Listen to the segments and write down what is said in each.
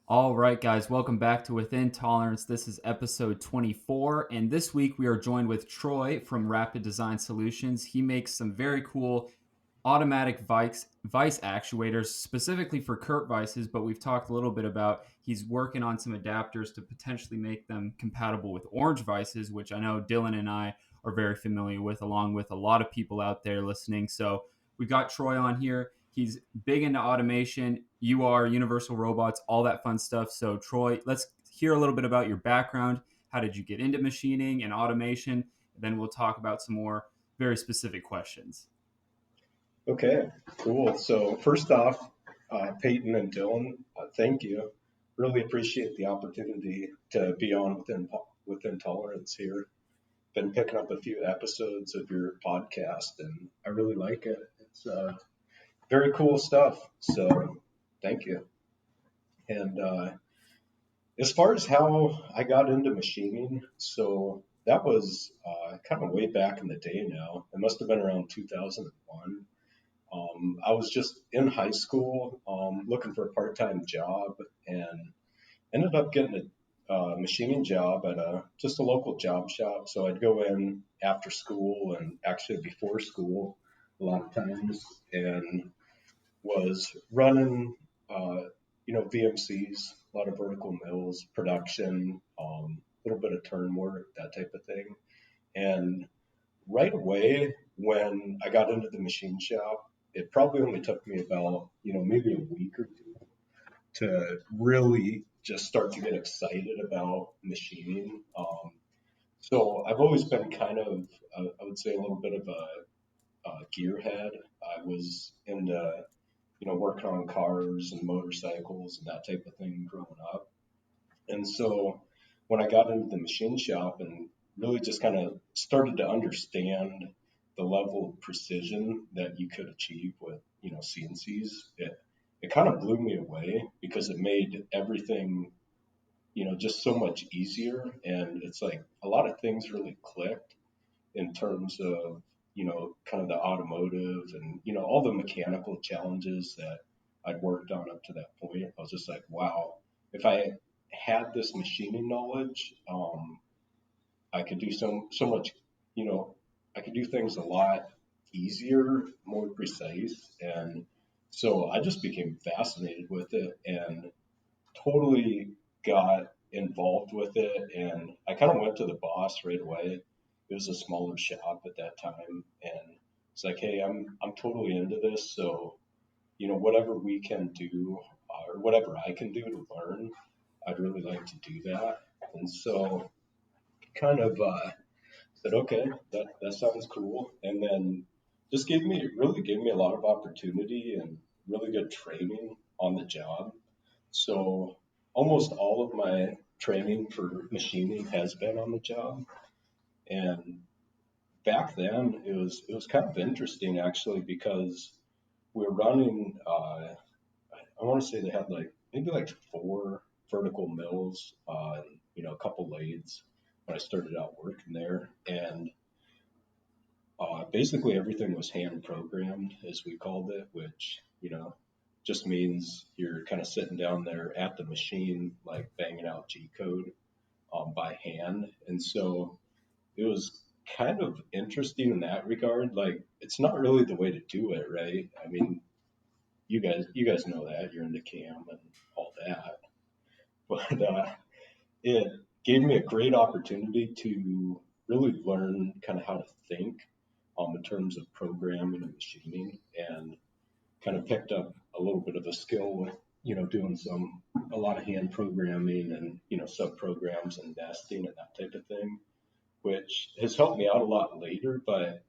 All right, guys, welcome back to Within Tolerance. This is episode 24, and this week we are joined with Troy from Rapid Design Solutions. He makes some very cool automatic vice actuators, specifically for Kurt vices, but we've talked a little bit about he's working on some adapters to potentially make them compatible with orange vices, which I know Dylan and I are very familiar with, along with a lot of people out there listening. So we've got Troy on here. He's big into automation, UR, universal robots, all that fun stuff. So Troy, let's hear a little bit about your background. How did you get into machining and automation? Then we'll talk about some more very specific questions. Okay, cool. So first off, Payton and Dylan, thank you. Really appreciate the opportunity to be on within Tolerance here. Been picking up a few episodes of your podcast, and I really like it. It's very cool stuff. So thank you. And as far as how I got into machining, so that was kind of way back in the day now. It must have been around 2001. I was just in high school looking for a part-time job and ended up getting a machining job at just a local job shop. So I'd go in after school and actually before school a lot of times and was running, VMCs, a lot of vertical mills, production, a little bit of turn work, that type of thing. And right away, when I got into the machine shop, it probably only took me about, maybe a week or two to really just start to get excited about machining. So I've always been kind of, I would say, a little bit of a gearhead. I was into, working on cars and motorcycles and that type of thing growing up. And so when I got into the machine shop and really just kind of started to understand the level of precision that you could achieve with, CNCs, it kind of blew me away because it made everything, just so much easier. And it's like a lot of things really clicked in terms of, kind of the automotive and, all the mechanical challenges that I'd worked on up to that point. I was just like, wow, if I had this machining knowledge, I could do so much, I could do things a lot easier, more precise. And so I just became fascinated with it and totally got involved with it. And I kind of went to the boss right away. It was a smaller shop at that time. And it's like, hey, I'm totally into this. So, whatever we can do or whatever I can do to learn, I'd really like to do that. And so kind of said, okay, that sounds cool. And then just really gave me a lot of opportunity and really good training on the job. So almost all of my training for machining has been on the job. And back then it was kind of interesting actually because we were running, I want to say they had maybe 4 vertical mills, a couple lathes when I started out working there. And basically everything was hand programmed, as we called it, which, just means you're kind of sitting down there at the machine, like banging out G code by hand. And so it was kind of interesting in that regard. Like, it's not really the way to do it, right? I mean, you guys know that you're into cam and all that, but it gave me a great opportunity to really learn kind of how to think in terms of programming and machining, and kind of picked up a little bit of a skill with doing a lot of hand programming and sub programs and nesting and that type of thing, which has helped me out a lot later. But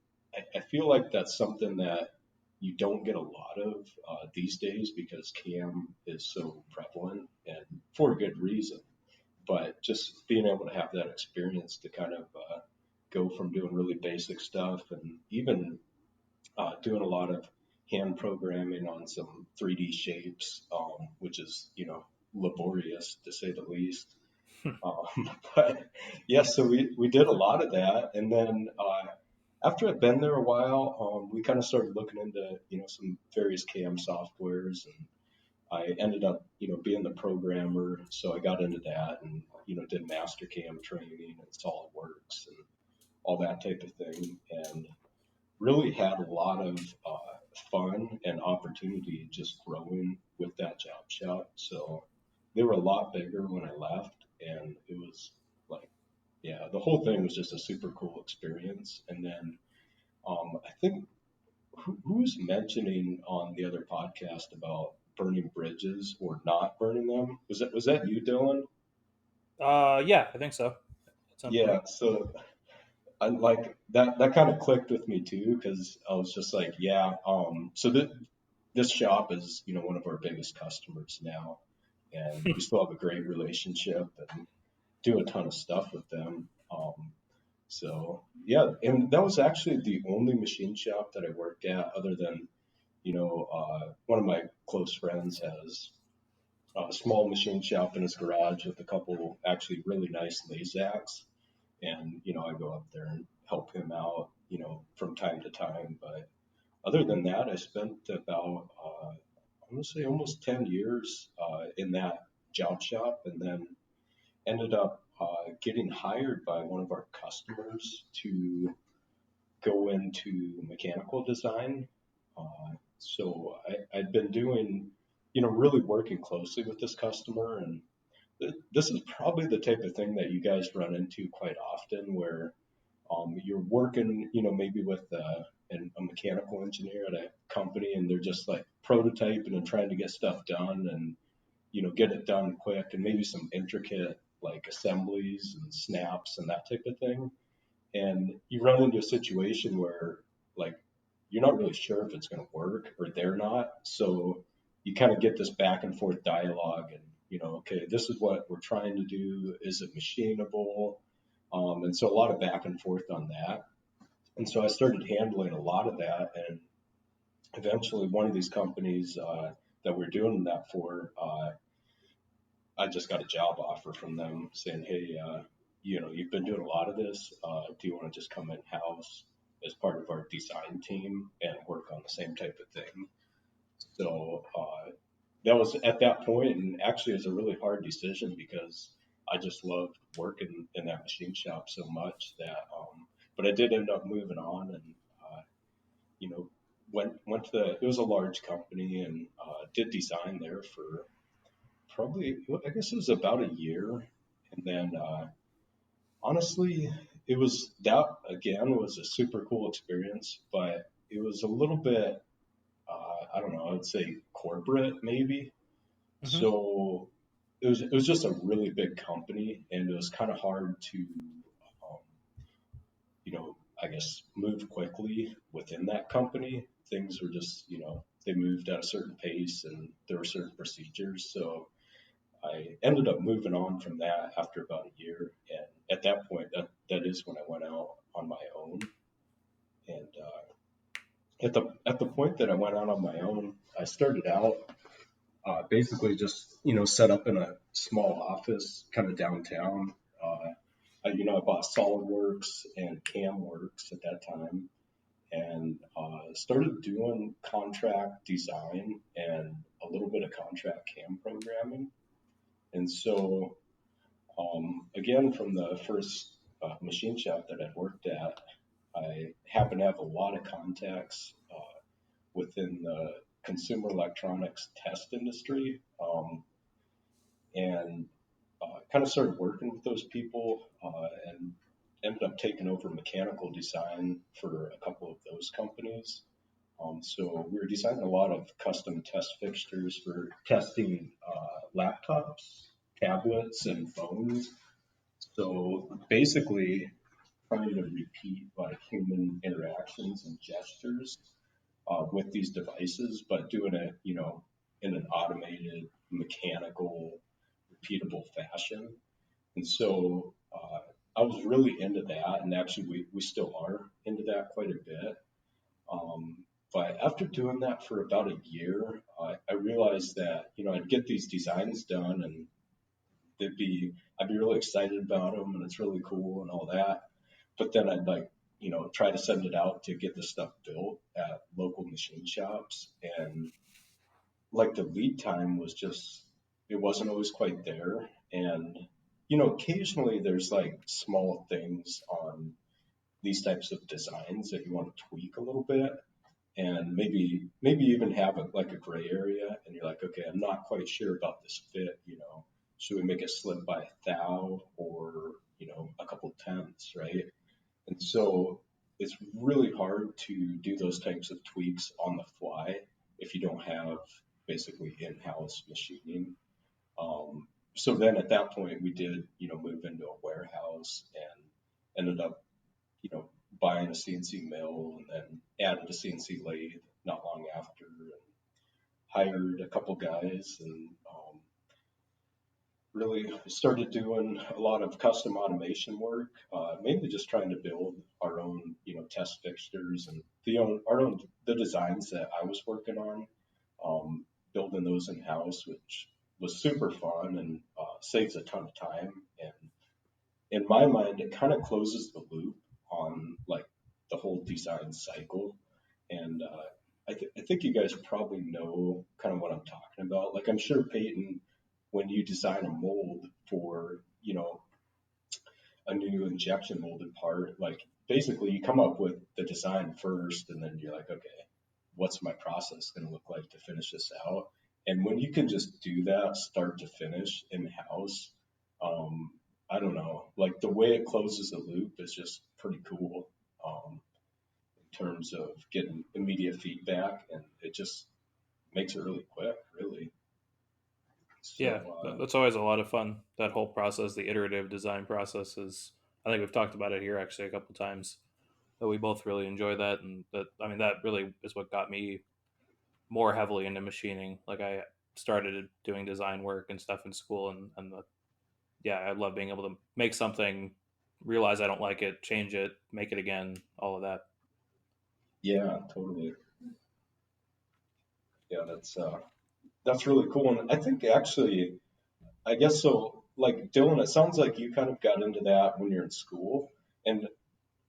I feel like that's something that you don't get a lot of these days because cam is so prevalent, and for a good reason. But just being able to have that experience to kind of go from doing really basic stuff and even doing a lot of hand programming on some 3D shapes, which is, laborious to say the least. But yeah, so we did a lot of that. And then after I'd been there a while, we kind of started looking into, some various cam softwares and I ended up, being the programmer, so I got into that and, did Mastercam training and SolidWorks and all that type of thing, and really had a lot of fun and opportunity just growing with that job shop. So they were a lot bigger when I left, and it was like, yeah, the whole thing was just a super cool experience. And then I think who was mentioning on the other podcast about burning bridges or not burning them? Was that you, Dylan? Yeah, I think so. At some point. Yeah. So I like that. That kind of clicked with me too, because I was just like, yeah. So this shop is, one of our biggest customers now, and we still have a great relationship and do a ton of stuff with them. So yeah, and that was actually the only machine shop that I worked at, other than, one of my close friends has a small machine shop in his garage with a couple actually really nice Lazaks, and I go up there and help him out, from time to time. But other than that, I spent about I'm gonna say almost 10 years in that job shop, and then ended up getting hired by one of our customers to go into mechanical design. I'd been doing, really working closely with this customer, and this is probably the type of thing that you guys run into quite often, where you're working, maybe with a mechanical engineer at a company, and they're just like prototyping and trying to get stuff done, and get it done quick, and maybe some intricate like assemblies and snaps and that type of thing. And you run into a situation where like you're not really sure if it's going to work or they're not. So you kind of get this back and forth dialogue, and okay, this is what we're trying to do. Is it machinable? And so a lot of back and forth on that. And so I started handling a lot of that, and eventually one of these companies that we're doing that for, I just got a job offer from them saying, hey, you've been doing a lot of this. Do you want to just come in house as part of our design team and work on the same type of thing? So that was at that point, and actually it was a really hard decision because I just loved working in that machine shop so much that, but I did end up moving on, and you know, went to it was a large company, and did design there for probably, I guess it was about a year, and then honestly, it was that again was a super cool experience, but it was a little bit, I don't know, I would say corporate maybe. Hmm. So it was just a really big company, and it was kind of hard to, um, I guess move quickly within that company. Things were just, they moved at a certain pace, and there were certain procedures. So I ended up moving on from that after about a year, and at that point, that is when I went out on my own. And at the point that I went out on my own, I started out basically just set up in a small office kind of downtown. I bought SolidWorks and CamWorks at that time, and started doing contract design and a little bit of contract cam programming. And so again, from the first machine shop that I'd worked at, I happened to have a lot of contacts within the consumer electronics test industry, and kind of started working with those people, and ended up taking over mechanical design for a couple of those companies. So we were designing a lot of custom test fixtures for testing laptops, tablets, and phones. So basically, trying to repeat like human interactions and gestures with these devices, but doing it, in an automated, mechanical, repeatable fashion. And so I was really into that, and actually we still are into that quite a bit. But after doing that for about a year, I realized that I'd get these designs done, and I'd be really excited about them, and it's really cool and all that. But then I'd like try to send it out to get the stuff built at local machine shops, and like the lead time was just, it wasn't always quite there. And, occasionally there's like small things on these types of designs that you want to tweak a little bit and maybe even have like a gray area and you're like, okay, I'm not quite sure about this fit, should we make it slip by a thou or, a couple tenths, right? And so it's really hard to do those types of tweaks on the fly if you don't have basically in-house machining. So then at that point we did, move into a warehouse and ended up, you know, buying a CNC mill and then added a CNC lathe not long after and hired a couple guys and really started doing a lot of custom automation work, mainly just trying to build our own, test fixtures and the designs that I was working on, building those in house, which was super fun and saves a ton of time. And in my mind, it kind of closes the loop on like the whole design cycle. And I think you guys probably know kind of what I'm talking about. Like I'm sure Peyton, when you design a mold for, a new injection molded part, like basically you come up with the design first and then you're like, okay, what's my process going to look like to finish this out? And when you can just do that start to finish in house, um, I don't know, like the way it closes the loop is just pretty cool, in terms of getting immediate feedback and it just makes it really quick, really. Yeah, So, that's always a lot of fun. That whole process, the iterative design process, is. I think we've talked about it here actually a couple times. That we both really enjoy that, and that I mean that really is what got me more heavily into machining. Like I started doing design work and stuff in school, and yeah, I love being able to make something, realize I don't like it, change it, make it again, all of that. yeah, totally. Yeah, that's really cool. And I think actually, I guess so. Like Dylan, it sounds like you kind of got into that when you're in school, and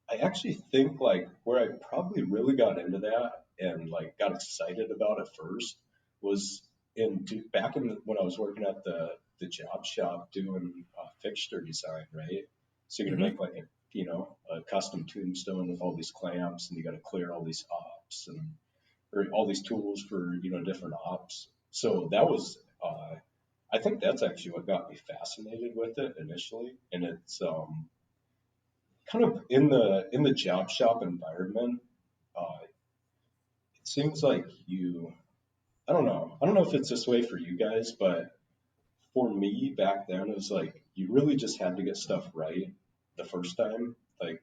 I actually think like where I probably really got into that and like got excited about it first was back in when I was working at the job shop doing fixture design, right? So you're gonna Mm-hmm. make like a custom tombstone with all these clamps, and you got to clear all these ops and or all these tools for different ops. So that was I think that's actually what got me fascinated with it initially, and it's kind of in the job shop environment. It seems like you I don't know if it's this way for you guys, but for me back then it was like you really just had to get stuff right the first time. Like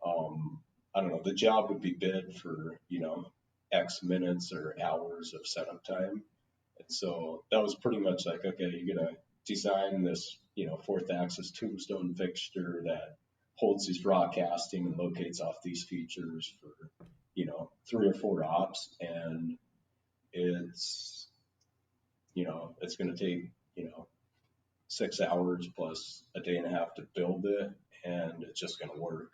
I don't know, the job would be bid for X minutes or hours of setup time. And so that was pretty much like, okay, you're gonna design this, fourth axis tombstone fixture that holds these raw casting and locates off these features for, three or four ops, and it's, it's gonna take, 6 hours plus a day and a half to build it, and it's just gonna work,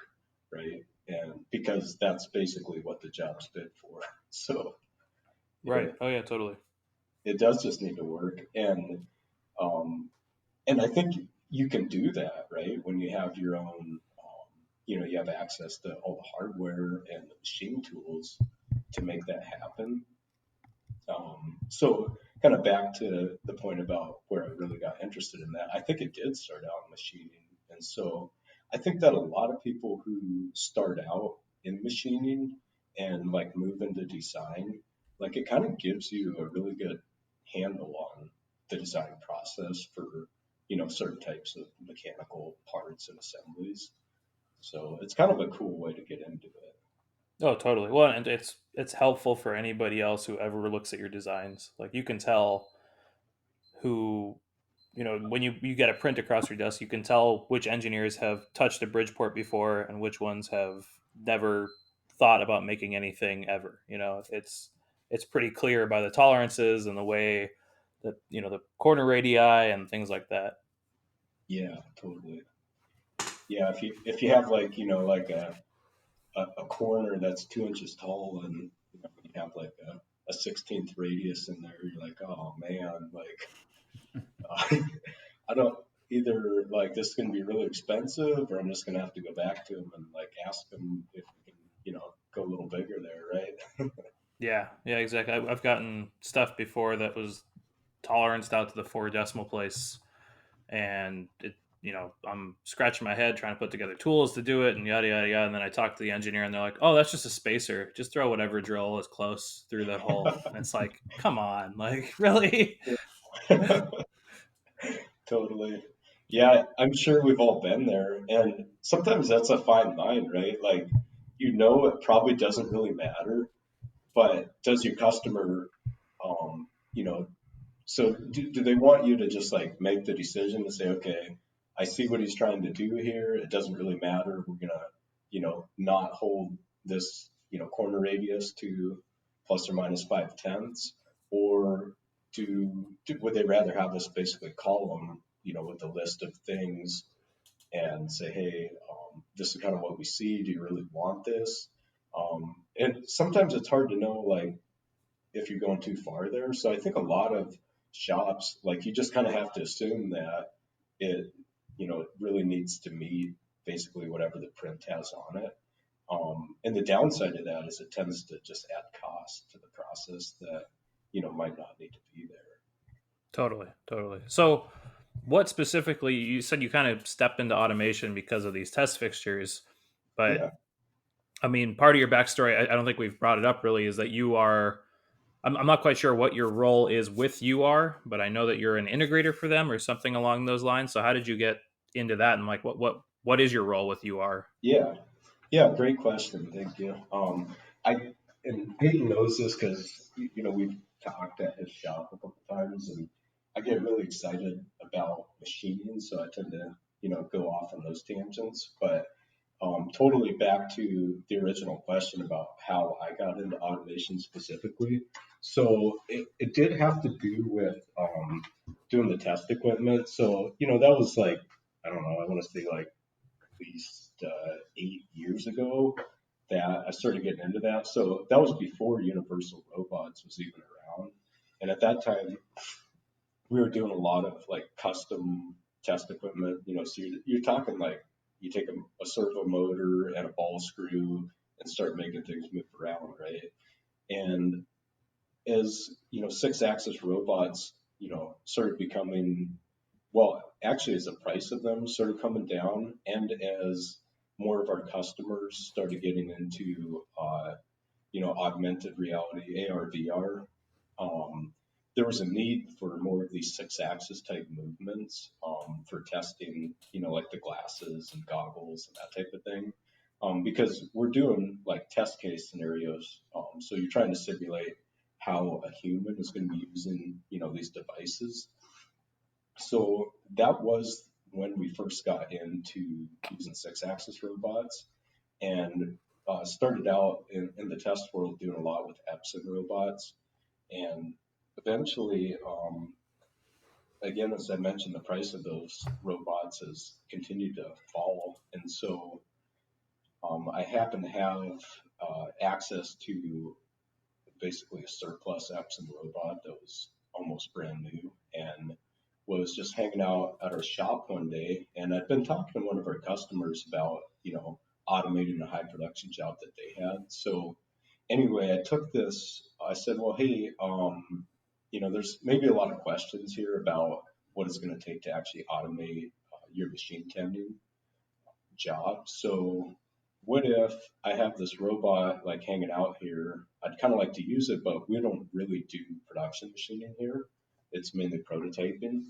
right? And because that's basically what the job's bid for, so Right. it, Oh yeah, totally. it does just need to work, um, and I think you can do that, right? When you have your own, you have access to all the hardware and the machine tools to make that happen. So kind of back to the point about where I really got interested in that, I think it did start out in machining. And so I think that a lot of people who start out in machining and like move into design, like it kind of gives you a really good handle on the design process for, certain types of mechanical parts and assemblies. So it's kind of a cool way to get into it. Oh, totally. Well, and it's helpful for anybody else who ever looks at your designs. Like you can tell who, when you get a print across your desk, you can tell which engineers have touched a Bridgeport before and which ones have never thought about making anything ever. It's pretty clear by the tolerances and the way that the corner radii and things like that. Yeah, totally. Yeah, if you have like like a corner that's 2 inches tall and you have like a 16th radius in there. You're like, oh man, like I don't either like this is going to be really expensive, or I'm just going to have to go back to him and like ask him if we can, go a little bigger there, right? Yeah, yeah, exactly. I've gotten stuff before that was toleranced out to the 4 decimal place, and I'm scratching my head trying to put together tools to do it, and yada yada yada. And then I talk to the engineer, and they're like, "Oh, that's just a spacer. Just throw whatever drill is close through that hole." And it's like, come on, like really? Totally. Yeah, I'm sure we've all been there. And sometimes that's a fine line, right? Like, it probably doesn't really matter, but does your customer, um, you know, so do they want you to just like make the decision to say, okay, I see what he's trying to do here. It doesn't really matter. We're gonna, not hold this, corner radius to plus or minus 5/10, or would they rather have us basically call them, with a list of things and say, hey, this is kind of what we see. Do you really want this? And sometimes it's hard to know, like, if you're going too far there. So I think a lot of shops, like, you just kind of have to assume that it, it really needs to meet basically whatever the print has on it. And the downside of that is it tends to just add cost to the process that, might not need to be there. Totally, totally. So, what specifically? You said you kind of stepped into automation because of these test fixtures, but Yeah. I mean, part of your backstory, I don't think we've brought it up really, is that you are. I'm not quite sure what your role is with UR, but I know that you're an integrator for them or something along those lines. So, how did you get into that, and like, what is your role with UR? Yeah. Yeah. Great question. Thank you. I, and Peyton knows this because, we've talked at his shop a couple times, and I get really excited about machining. So I tend to, go off on those tangents. But totally back to the original question about how I got into automation specifically. So it did have to do with doing the test equipment. So, that was like, I don't know, I want to say like at least 8 years ago that I started getting into that. So that was before Universal Robots was even around. And at that time, we were doing a lot of like custom test equipment, so you're talking like you take a servo motor and a ball screw and start making things move around, right? And as, 6-axis robots, started becoming, well, actually, as the price of them started coming down, and as more of our customers started getting into, augmented reality, AR, VR, there was a need for more of these 6-axis type movements for testing, like the glasses and goggles and that type of thing. Because we're doing like test case scenarios. So you're trying to simulate how a human is going to be using, these devices. So that was when we first got into using 6-axis robots, and started out in the test world doing a lot with Epson robots. And eventually, again, as I mentioned, the price of those robots has continued to fall. And so I happen to have access to basically a surplus Epson robot that was almost brand new, and was just hanging out at our shop one day. And I'd been talking to one of our customers about, automating a high production job that they had. So anyway, I took this, I said, well, hey, there's maybe a lot of questions here about what it's going to take to actually automate your machine tending job. So what if I have this robot like hanging out here? I'd kind of like to use it, but we don't really do production machining here. It's mainly prototyping.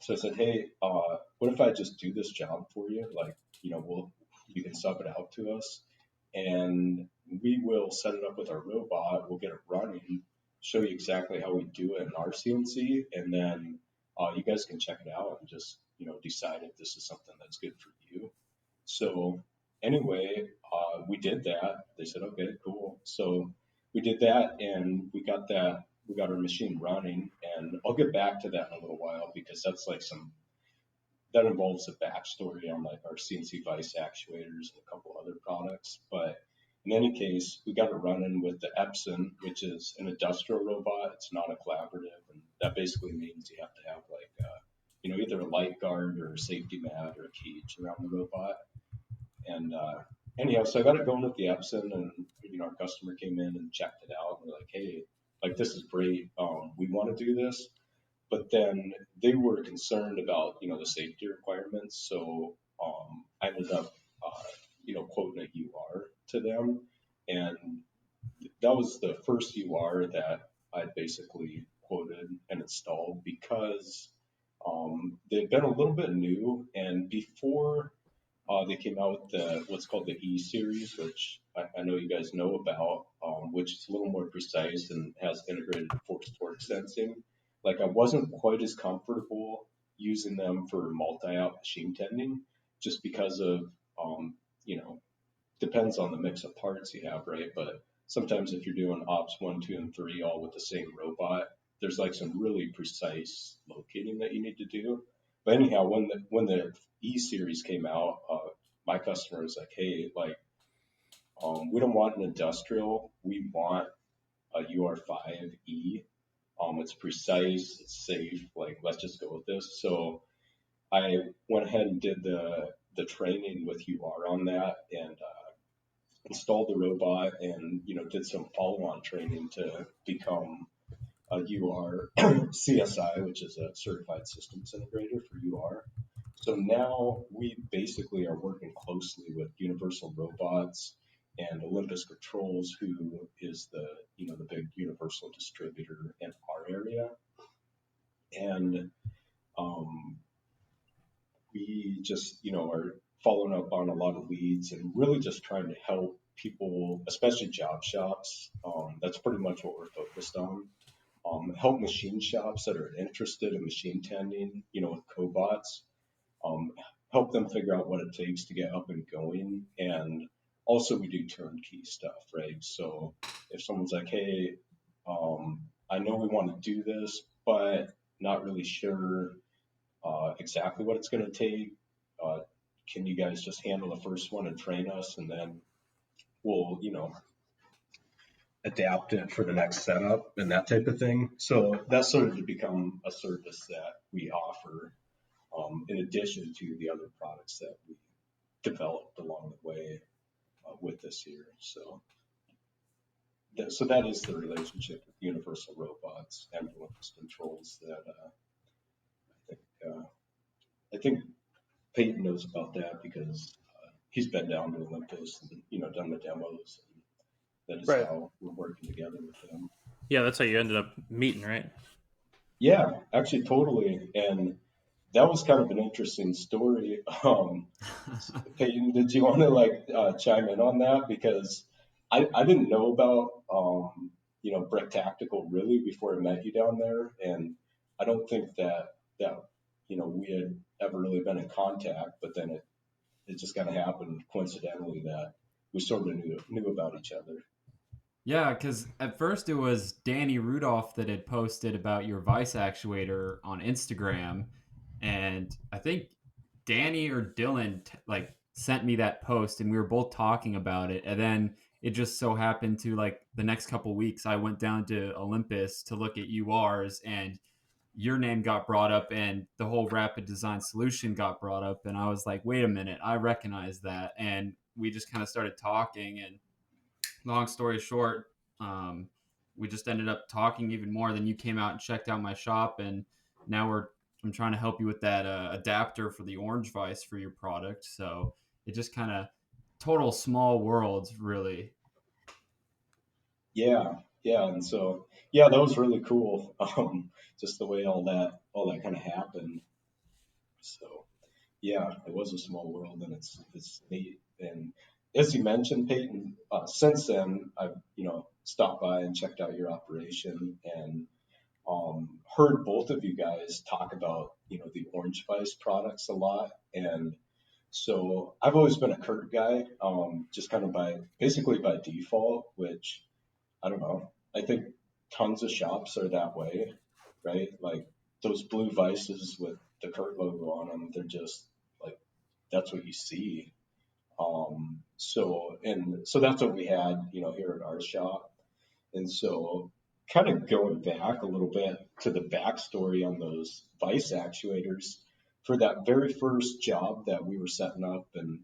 So I said, hey, what if I just do this job for you? Like, you can sub it out to us, and we will set it up with our robot. We'll get it running, show you exactly how we do it in our CNC, and then you guys can check it out and just, decide if this is something that's good for you. So anyway, we did that. They said, okay, cool. So we did that, and we got our machine running. And I'll get back to that in a little while, because that's like that involves a backstory on like our CNC vice actuators and a couple other products. But in any case, we got it running with the Epson, which is an industrial robot. It's not a collaborative, and that basically means you have to have like either a light guard or a safety mat or a cage around the robot. And anyhow, so I got it going with the Epson, and our customer came in and checked it out, and they're like, "Hey, like this is great. We want to do this." But then they were concerned about the safety requirements, so I ended up quoting a UR to them, and that was the first UR that I basically quoted and installed because they'd been a little bit new, and before they came out with what's called the E series, which I know you guys know about, which is a little more precise and has integrated force torque sensing. Like I wasn't quite as comfortable using them for multi-out machine tending, just because of depends on the mix of parts you have, right? But sometimes if you're doing ops 1, 2, and 3 all with the same robot, there's like some really precise locating that you need to do. But anyhow, when the E series came out, my customer was like, "Hey, like, we don't want an industrial. We want a UR5E. It's precise, it's safe. Like, let's just go with this." So I went ahead and did the training with UR on that, and installed the robot, and did some follow-on training to become a UR CSI, which is a certified systems integrator for UR. So now we basically are working closely with Universal Robots and Olympus Controls, who is the big Universal distributor in our area, and we just are following up on a lot of leads and really just trying to help people, especially job shops. That's pretty much what we're focused on. Help machine shops that are interested in machine tending, with cobots. Help them figure out what it takes to get up and going. And also we do turnkey stuff, right? So if someone's like, "Hey, I know we want to do this, but not really sure exactly what it's going to take. Can you guys just handle the first one and train us, and then we'll, adapt it for the next setup," and that type of thing. So that's sort of become a service that we offer in addition to the other products that we developed along the way with this here. So that is the relationship with Universal Robots and Olympus Controls that I think Payton knows about that because he's been down to Olympus and done the demos. And that is Right. how we're working together with them. Yeah, that's how you ended up meeting, right? Yeah, actually, totally. And that was kind of an interesting story. Peyton, did you want to chime in on that? Because I didn't know about BrickTactical really before I met you down there, and I don't think that we had ever really been in contact. But then it just kind of happened coincidentally that we sort of knew about each other. Yeah, because at first it was Danny Rudolph that had posted about your Vice actuator on Instagram, and I think Danny or Dylan sent me that post, and we were both talking about it, and then it just so happened to the next couple weeks I went down to Olympus to look at URs, and your name got brought up, and the whole Rapid Design Solution got brought up, and I was like, wait a minute, I recognize that, and we just kind of started talking, and long story short, we just ended up talking even more. Then you came out and checked out my shop, and now I'm trying to help you with that adapter for the orange vise for your product. So it just kind of total small worlds, really. Yeah, yeah, and so yeah, that was really cool. Just the way all that kind of happened. So yeah, it was a small world, and it's neat. And as you mentioned, Peyton, since then I've stopped by and checked out your operation, and heard both of you guys talk about the Orange Vice products a lot, and so I've always been a Kurt guy, just kind of basically by default, which I don't know. I think tons of shops are that way, right? Like those blue vices with the Kurt logo on them, they're just like that's what you see. So that's what we had, here at our shop. And so kind of going back a little bit to the backstory on those vice actuators, for that very first job that we were setting up and,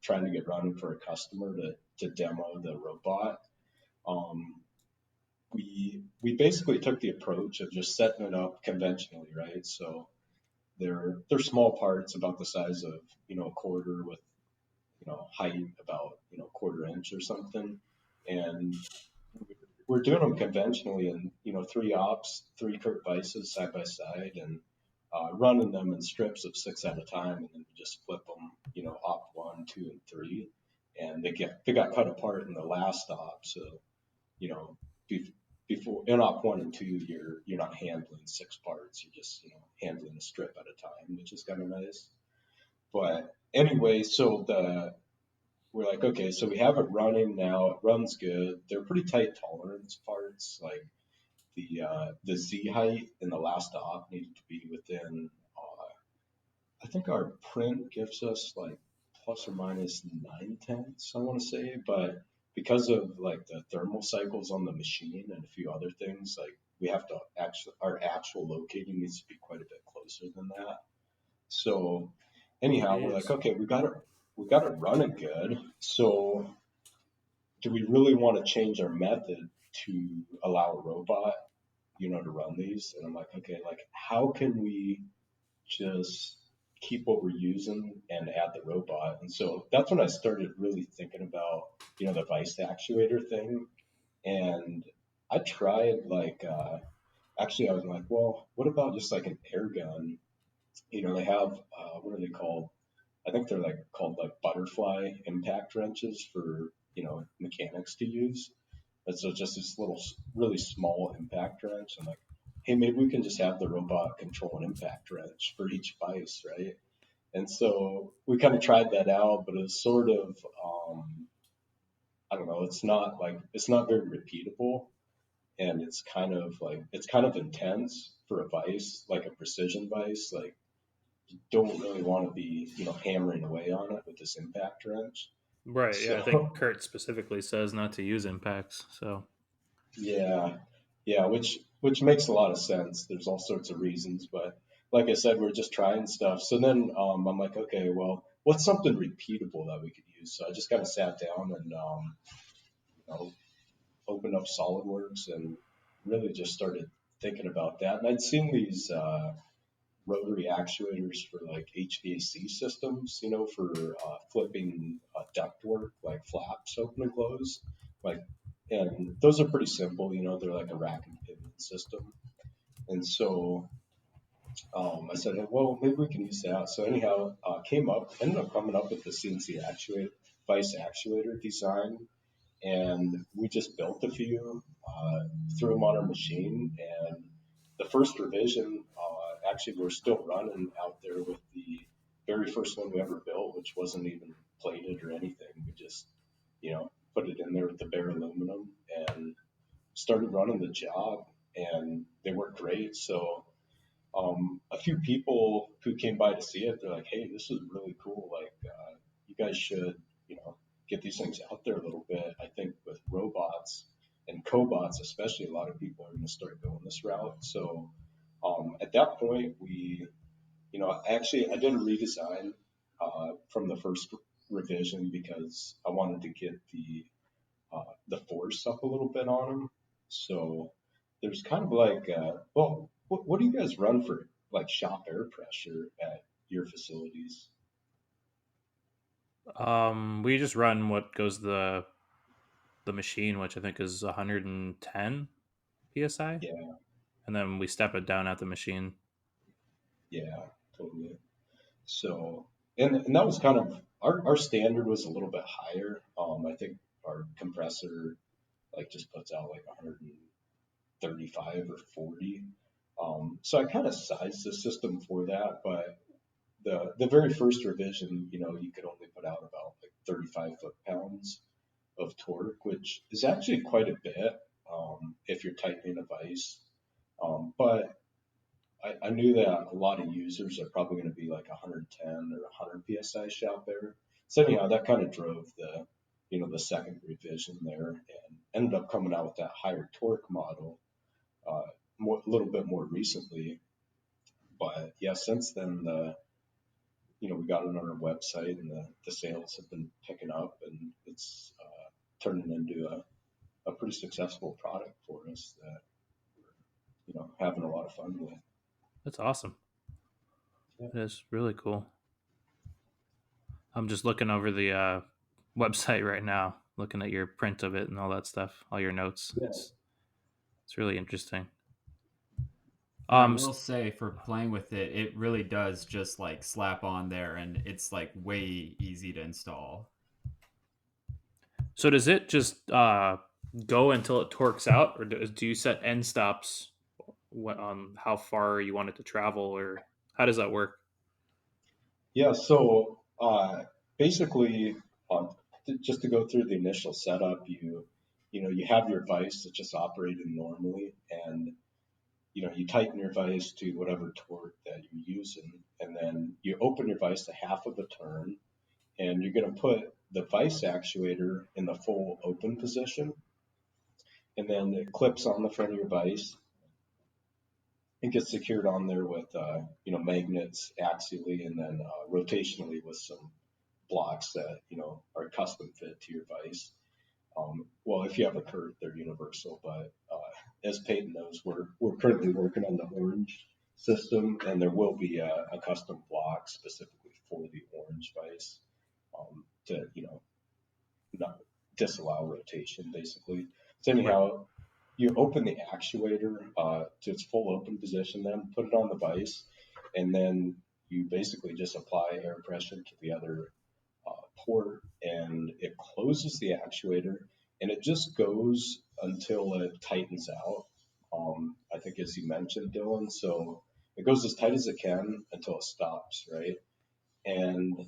trying to get running for a customer to demo the robot, um, we basically took the approach of just setting it up conventionally, right? So they're small parts about the size of, a quarter with, height about, quarter inch or something. And we're doing them conventionally in, three ops, three Kurt Vices side by side, and running them in strips of 6 at a time, and then we just flip them, op 1, 2, and 3, and they got cut apart in the last op. So, you know, before in op 1 and 2, you're not handling 6 parts, you're just, handling a strip at a time, which is kind of nice. But anyway, we're like, okay, so we have it running now. It runs good. They're pretty tight tolerance parts. Like the Z height in the last op needed to be within. I think our print gives us like plus or minus 9/10, I want to say, but because of like the thermal cycles on the machine and a few other things, like we have to our actual locating needs to be quite a bit closer than that. So anyhow, we're like, Jeez. okay, we got it running good. So do we really want to change our method to allow a robot, to run these? And I'm like, okay, like how can we just keep what we're using and add the robot? And so that's when I started really thinking about, the vice actuator thing. And I tried actually I was like, well, what about just like an air gun? They have, what are they called? I think they're like called like butterfly impact wrenches for, mechanics to use. And so just this little, really small impact wrench. I'm like, hey, maybe we can just have the robot control an impact wrench for each vice, right? And so we kind of tried that out, but it was sort of, I don't know, it's not very repeatable. And it's kind of intense for a vice, like a precision vice. Like, you don't really want to be, hammering away on it with this impact wrench. Right. Yeah. I think So, Kurt specifically says not to use impacts. So. yeah, yeah, which makes a lot of sense. There's all sorts of reasons, but like I said, we're just trying stuff. So then I'm like, okay, well, what's something repeatable that we could use? So I just kind of sat down and you know, opened up SolidWorks and really just started thinking about that. And I'd seen these rotary actuators for like HVAC systems, for flipping ductwork, like flaps open and close. Like, and those are pretty simple, they're like a rack and pinion system. And so I said, well, maybe we can use that. So anyhow, ended up coming up with the CNC actuator, vice actuator design, and we just built a few, threw them on our machine, and the first revision, actually we're still running out there with the very first one we ever built, which wasn't even plated or anything. We just, put it in there with the bare aluminum and started running the job, and they worked great. So a few people who came by to see it, they're like, hey, this is really cool. Like, you guys should, get these things out there a little bit. I think with robots and cobots, especially, a lot of people are going to start going this route. So at that point, actually, I did a redesign from the first revision because I wanted to get the force up a little bit on them. So there's kind of like, well, what do you guys run for like shop air pressure at your facilities? We just run what goes the machine, which I think is 110 psi, Yeah, and then we step it down at the machine. yeah, totally. So, and that was kind of our standard was a little bit higher. I think our compressor like just puts out like 135 or 40. So I kind of sized the system for that, but the very first revision, you could only put out about like 35 foot-pounds of torque, which is actually quite a bit if you're tightening a vise. But I knew that a lot of users are probably going to be like 110 or 100 psi shop air. So anyhow, that kind of drove the second revision there, and ended up coming out with that higher torque model a little bit more recently. But yeah, since then, we got it on our website, and the sales have been picking up, and it's turning into a pretty successful product for us that we're having a lot of fun with. That's awesome. Yeah. That is really cool. I'm just looking over the website right now, looking at your print of it and all that stuff, all your notes. Yeah. It's really interesting. And I will say, for playing with it, it really does just like slap on there, and it's like way easy to install. So does it just go until it torques out, or do you set end stops on how far you want it to travel, or how does that work? Yeah. So basically, just to go through the initial setup, you have your vise that's just operating normally, and you tighten your vise to whatever torque that you're using, and then you open your vise to half of a turn, and you're going to put the vise actuator in the full open position, and then it clips on the front of your vise. It gets secured on there with magnets axially, and then rotationally with some blocks that are custom fit to your vise. Well, if you have a curve, they're universal, but as Payton knows, we're currently working on the orange system, and there will be a custom block specifically for the orange vise to not disallow rotation, basically. So anyhow, you open the actuator to its full open position, then put it on the vise, and then you basically just apply air pressure to the other port, and it closes the actuator, and it just goes until it tightens out. I think, as you mentioned, Dylan, so it goes as tight as it can until it stops, right? And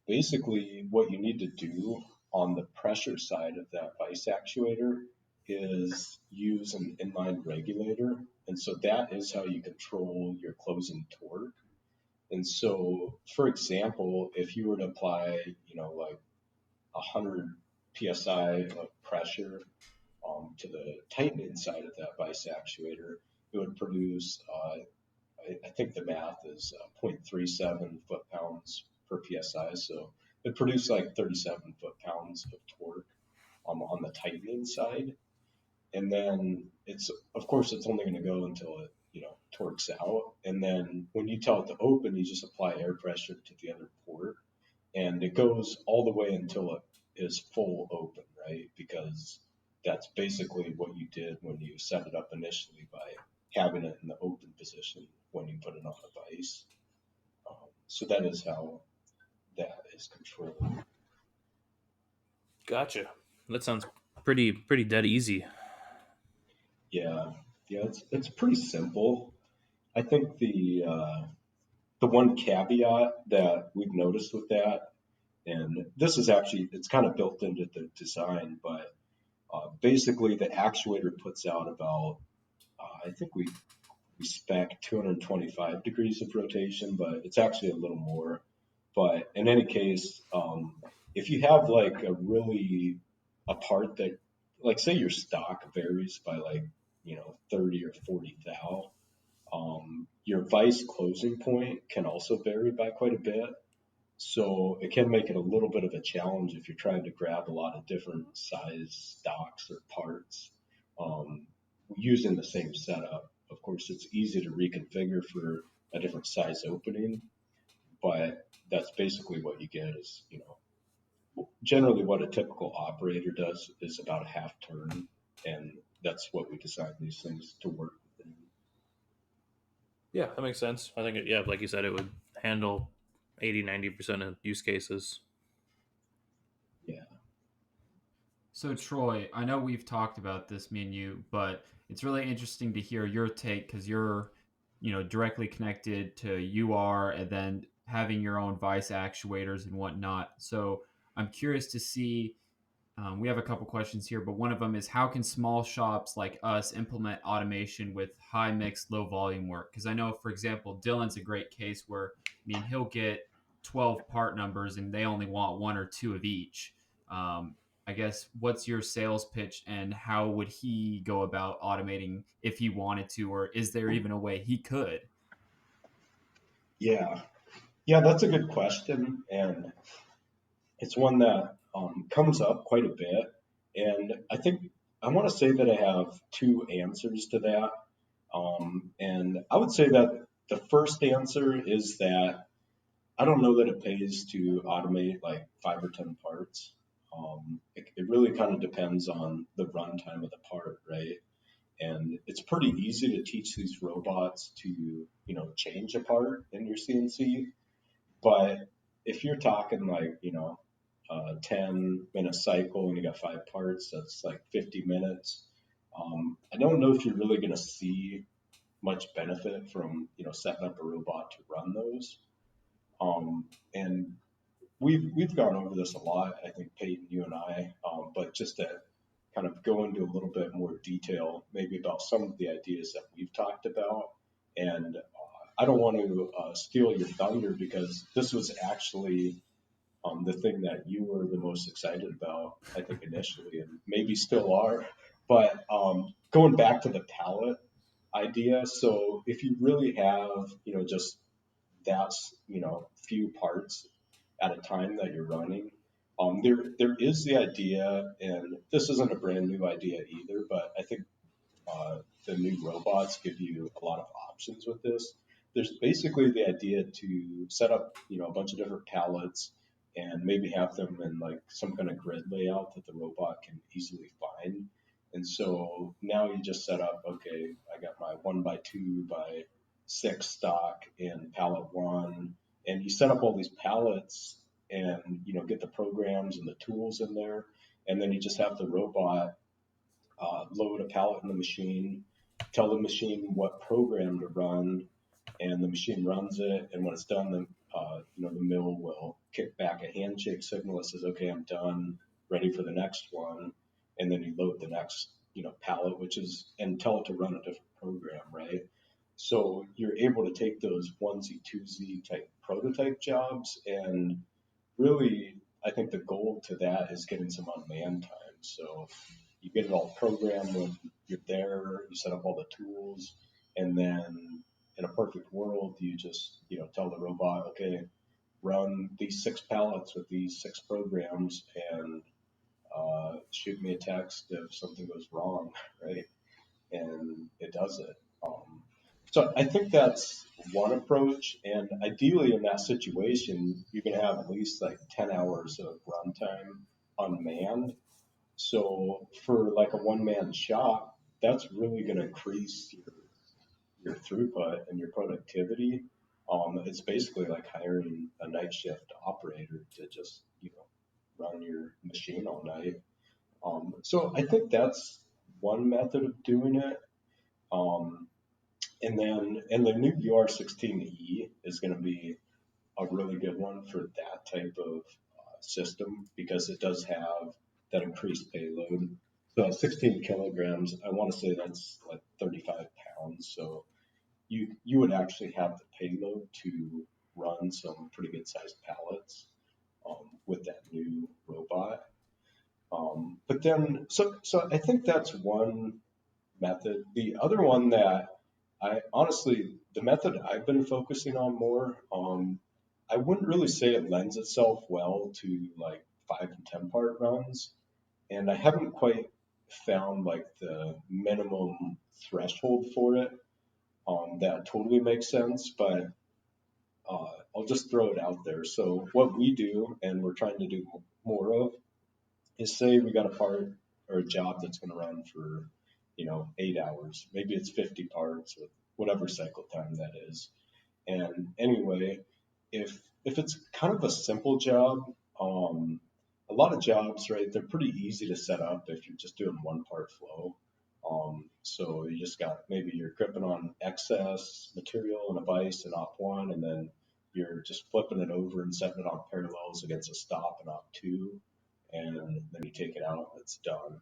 basically, what you need to do on the pressure side of that vise actuator is use an inline regulator. And so that is how you control your closing torque. And so, for example, if you were to apply, like 100 psi of pressure to the tightening side of that vise actuator, it would produce, I think the math is 0.37 foot-pounds per psi. So it produced like 37 foot-pounds of torque on the tightening side. And then of course, it's only going to go until it, torques out. And then when you tell it to open, you just apply air pressure to the other port, and it goes all the way until it is full open, right? Because that's basically what you did when you set it up initially by having it in the open position when you put it on the vise. So that is how that is controlled. Gotcha. That sounds pretty dead easy. Yeah, it's pretty simple. I think the one caveat that we've noticed with that, and this is actually, it's kind of built into the design, but basically the actuator puts out about, I think we spec 225 degrees of rotation, but it's actually a little more. But in any case, if you have like a part that, like, say your stock varies by like 30 or 40 thou, your vise closing point can also vary by quite a bit. So it can make it a little bit of a challenge if you're trying to grab a lot of different size stocks or parts using the same setup. Of course, it's easy to reconfigure for a different size opening, but that's basically what you get is, generally what a typical operator does is about a half turn, and that's what we design these things to work within. Yeah, that makes sense. I think, like you said, it would handle 80-90% of use cases. Yeah. So, Troy, I know we've talked about this, me and you, but it's really interesting to hear your take because you're, directly connected to UR and then having your own vice actuators and whatnot. So, I'm curious to see. We have a couple questions here, but one of them is how can small shops like us implement automation with high mix, low volume work? Because I know, for example, Dylan's a great case where, he'll get 12 part numbers and they only want one or two of each. I guess what's your sales pitch and how would he go about automating if he wanted to, or is there even a way he could? Yeah, yeah, that's a good question, and it's one that comes up quite a bit. And I think I want to say that I have two answers to that. And I would say that the first answer is that I don't know that it pays to automate like 5 or 10 parts. It really kind of depends on the runtime of the part, right? And it's pretty easy to teach these robots to, change a part in your CNC. But if you're talking like, 10-minute cycle and you got 5 parts, that's like 50 minutes. I don't know if you're really going to see much benefit from, setting up a robot to run those. And we've gone over this a lot, I think, Peyton, you and I, but just to kind of go into a little bit more detail, maybe about some of the ideas that we've talked about. And I don't want to steal your thunder because this was actually the thing that you were the most excited about, I think, initially, and maybe still are. But going back to the palette idea, so if you really have, just that's, few parts at a time that you're running, there is the idea, and this isn't a brand new idea either, but I think the new robots give you a lot of options with this. There's basically the idea to set up, a bunch of different pallets and maybe have them in like some kind of grid layout that the robot can easily find. And so now you just set up, okay, I got my 1x2x6 stock in pallet one, and you set up all these pallets and, get the programs and the tools in there. And then you just have the robot load a pallet in the machine, tell the machine what program to run, and the machine runs it. And when it's done, the mill will kick back a handshake signal that says, "Okay, I'm done, ready for the next one." And then you load the next, pallet, and tell it to run a different program, right? So you're able to take those onesie twosie type prototype jobs, and really, I think the goal to that is getting some unmanned time. So you get it all programmed when you're there, you set up all the tools, and then in a perfect world, you just, tell the robot, okay, run these 6 pallets with these 6 programs and shoot me a text if something goes wrong, right? And it does it. So I think that's one approach, and ideally in that situation, you can have at least like 10 hours of runtime unmanned. So for like a one-man shop, that's really going to increase your throughput and your productivity. It's basically like hiring a night shift operator to just, run your machine all night. So I think that's one method of doing it. Um, and the new UR16E is going to be a really good one for that type of system because it does have that increased payload. So at 16 kilograms, I want to say that's like 35 pounds. So you would actually have the payload to run some pretty good sized pallets with that new robot. But then, so I think that's one method. The other one that I honestly, the method I've been focusing on more, I wouldn't really say it lends itself well to like 5 and 10 part runs, and I haven't quite found like the minimum threshold for it that totally makes sense. But I'll just throw it out there. So what we do, and we're trying to do more of, is say we got a part or a job that's going to run for 8 hours. Maybe it's 50 parts with whatever cycle time that is. And anyway, if it's kind of a simple job, a lot of jobs, right, they're pretty easy to set up if you're just doing one part flow. So you just got maybe you're gripping on excess material in a vise in op one, and then you're just flipping it over and setting it on parallels against a stop in op two, and then you take it out and it's done.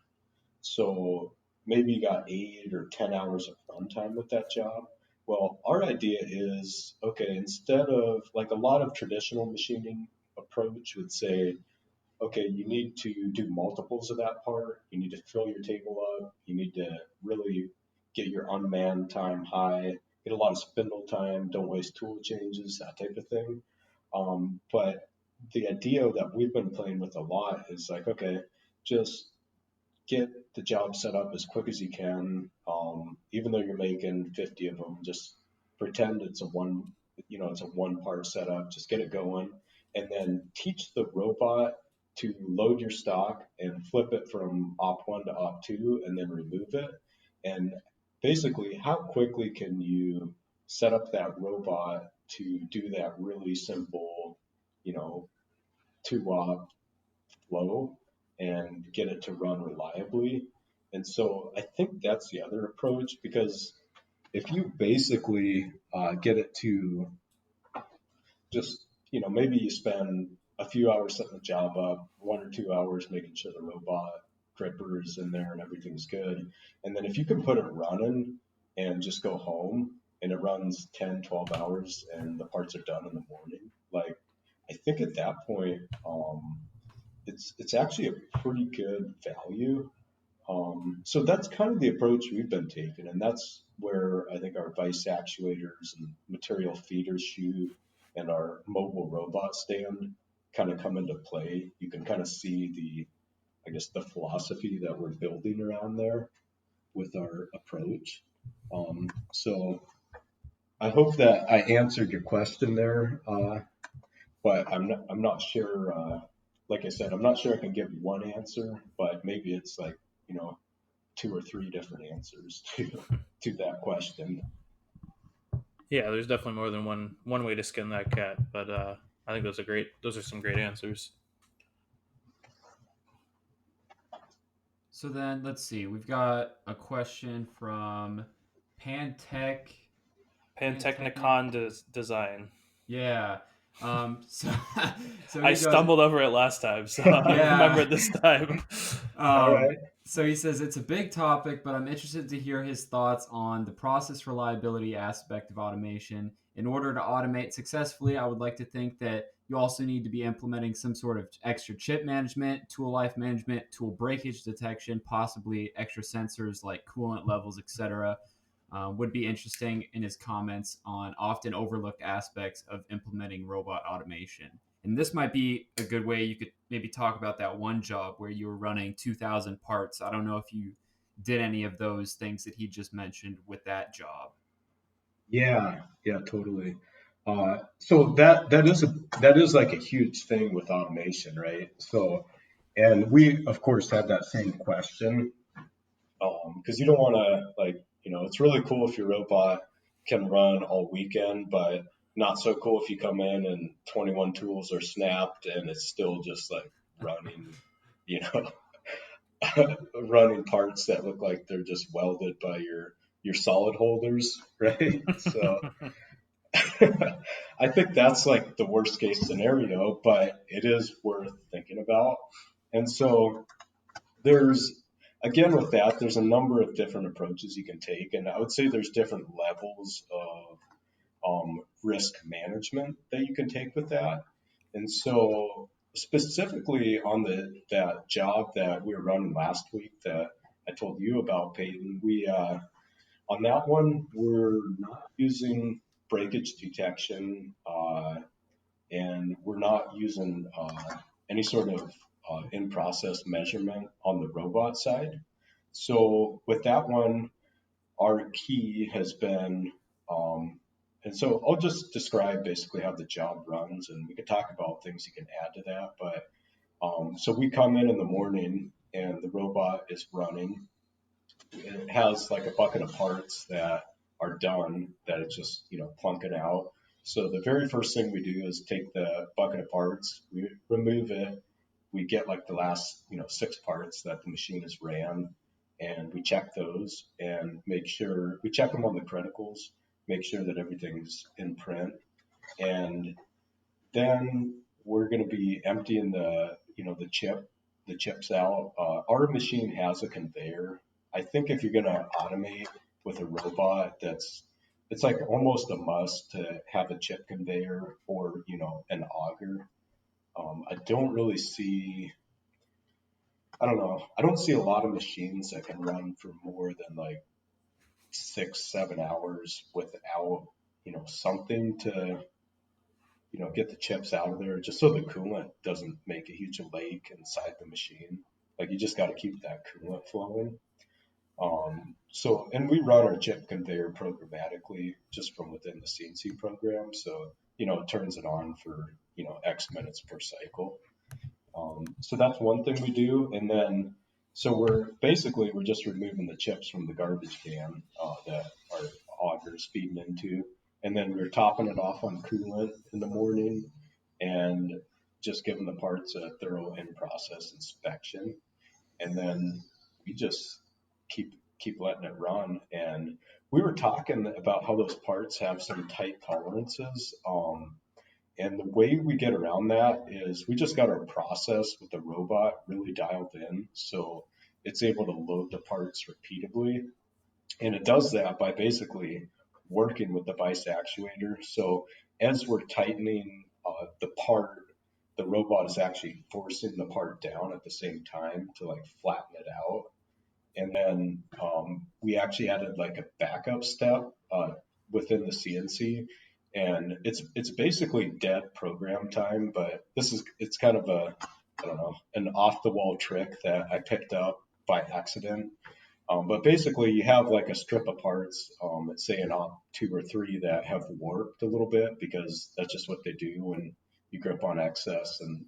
So maybe you got 8 or 10 hours of runtime with that job. Well, our idea is, okay, instead of like a lot of traditional machining approach would say, okay, you need to do multiples of that part. You need to fill your table up. You need to really get your unmanned time high, get a lot of spindle time, don't waste tool changes, that type of thing. But the idea that we've been playing with a lot is like, okay, just get the job set up as quick as you can. Even though you're making 50 of them, just pretend it's a it's a one part setup. Just get it going, and then teach the robot to load your stock and flip it from op one to op two, and then remove it. And basically, how quickly can you set up that robot to do that really simple, you know, two op flow and get it to run reliably. And so I think that's the other approach because if you basically get it to just, maybe you spend a few hours setting the job up, 1 or 2 hours making sure the robot gripper is in there and everything's good. And then if you can put it running and just go home and it runs 10, 12 hours and the parts are done in the morning, like I think at that point, it's actually a pretty good value. So that's kind of the approach we've been taking, and that's where I think our vice actuators and material feeder chute and our mobile robot stand kind of come into play. You can kind of see I guess, the philosophy that we're building around there with our approach. So I hope that I answered your question there, but I'm not sure. Like I said, I'm not sure I can give one answer, but maybe it's like, you know, two or three different answers to that question. Yeah, there's definitely more than one way to skin that cat, but I think those are some great answers. So then let's see. We've got a question from Pantech. Pantechnicon design. Yeah. So so I he goes. stumbled over it last time, so I remember Yeah. it this time. All right. So he says it's a big topic, but I'm interested to hear his thoughts on the process reliability aspect of automation. In order to automate successfully, I would like to think that you also need to be implementing some sort of extra chip management, tool life management, tool breakage detection, possibly extra sensors like coolant levels, etc. Would be interesting in his comments on often overlooked aspects of implementing robot automation. And this might be a good way you could maybe talk about that one job where you were running 2,000 parts. I don't know if you did any of those things that he just mentioned with that job. Yeah, totally. So that is like a huge thing with automation, right? So, and we of course had that same question because you don't want to like, it's really cool if your robot can run all weekend, but not so cool if you come in and 21 tools are snapped and it's still just like running, you know, running parts that look like they're just welded by your solid holders, right? So I think that's like the worst case scenario, but it is worth thinking about. And so there's, again, with that, there's a number of different approaches you can take. And I would say there's different levels of risk management that you can take with that. And so specifically on that job that we were running last week that I told you about, Peyton, we on that one, we're not using breakage detection, and we're not using any sort of in-process measurement on the robot side. So with that one, our key has been, and so I'll just describe basically how the job runs, and we can talk about things you can add to that. But so we come in the morning, and the robot is running. It has like a bucket of parts that are done that it's just, plunking out. So the very first thing we do is take the bucket of parts, we remove it, we get like the last, 6 parts that the machine has ran, and we check those and make sure we check them on the criticals, make sure that everything's in print, and then we're going to be emptying the chips out. Our machine has a conveyor. I think if you're going to automate with a robot, that's it's like almost a must to have a chip conveyor or, an auger. I don't really see, I don't know, I don't see a lot of machines that can run for more than like 6, 7 hours without, something to, get the chips out of there just so the coolant doesn't make a huge lake inside the machine. Like you just got to keep that coolant flowing. And we run our chip conveyor programmatically just from within the CNC program. So, it turns it on for, X minutes per cycle. So that's one thing we do. And then, so we're just removing the chips from the garbage can that our auger's feeding into. And then we're topping it off on coolant in the morning and just giving the parts a thorough in-process inspection. And then we just keep letting it run. And we were talking about how those parts have some tight tolerances. And the way we get around that is we just got our process with the robot really dialed in. So it's able to load the parts repeatably. And it does that by basically working with the vice actuator. So as we're tightening the part, the robot is actually forcing the part down at the same time to like flatten it out. And then we actually added like a backup step within the CNC, and it's basically dead program time. But it's kind of I don't know, an off the wall trick that I picked up by accident. But basically, you have like a strip of parts, let's say an op 2 or 3 that have warped a little bit because that's just what they do when you grip on excess and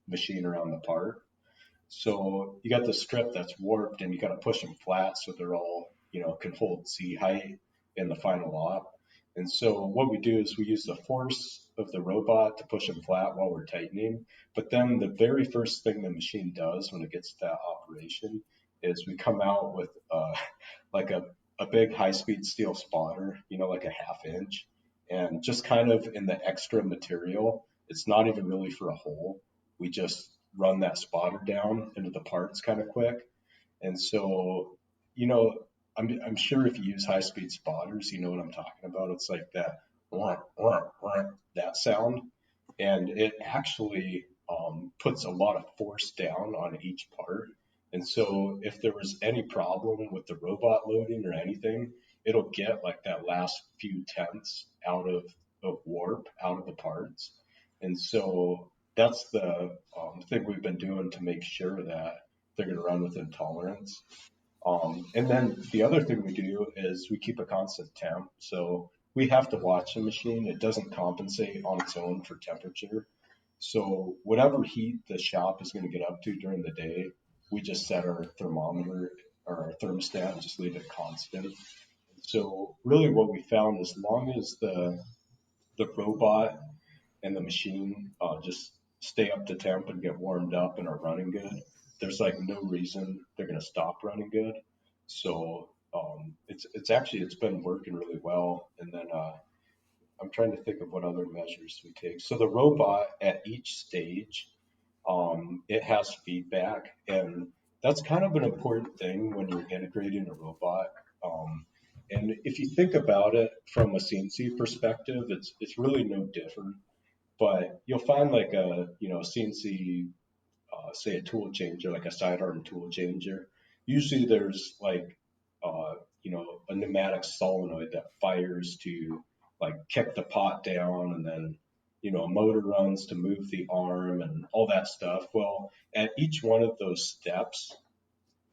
machine around the part. So you got the strip that's warped and you got to push them flat so they're all, can hold Z height in the final op. And so what we do is we use the force of the robot to push them flat while we're tightening. But then the very first thing the machine does when it gets to that operation is we come out with like a big high-speed steel spotter, like a 1/2 inch. And just kind of in the extra material, it's not even really for a hole. We just run that spotter down into the parts kind of quick. And so, I'm sure if you use high speed spotters, you know what I'm talking about. It's like that, that sound. And it actually puts a lot of force down on each part. And so if there was any problem with the robot loading or anything, it'll get like that last few tenths out of warp out of the parts. And so that's the thing we've been doing to make sure that they're going to run within tolerance. And then the other thing we do is we keep a constant temp. So we have to watch the machine. It doesn't compensate on its own for temperature. So whatever heat the shop is going to get up to during the day, we just set our thermometer or our thermostat and just leave it constant. So really what we found, as long as the robot and the machine just stay up to temp and get warmed up and are running good, there's like no reason they're going to stop running good. So it's been working really well. And then I'm trying to think of what other measures we take. So the robot at each stage, it has feedback, and that's kind of an important thing when you're integrating a robot. And if you think about it from a CNC perspective, it's really no different. But you'll find like a CNC, say a tool changer, like a sidearm tool changer. Usually there's like a pneumatic solenoid that fires to like kick the pot down, and then a motor runs to move the arm and all that stuff. Well, at each one of those steps,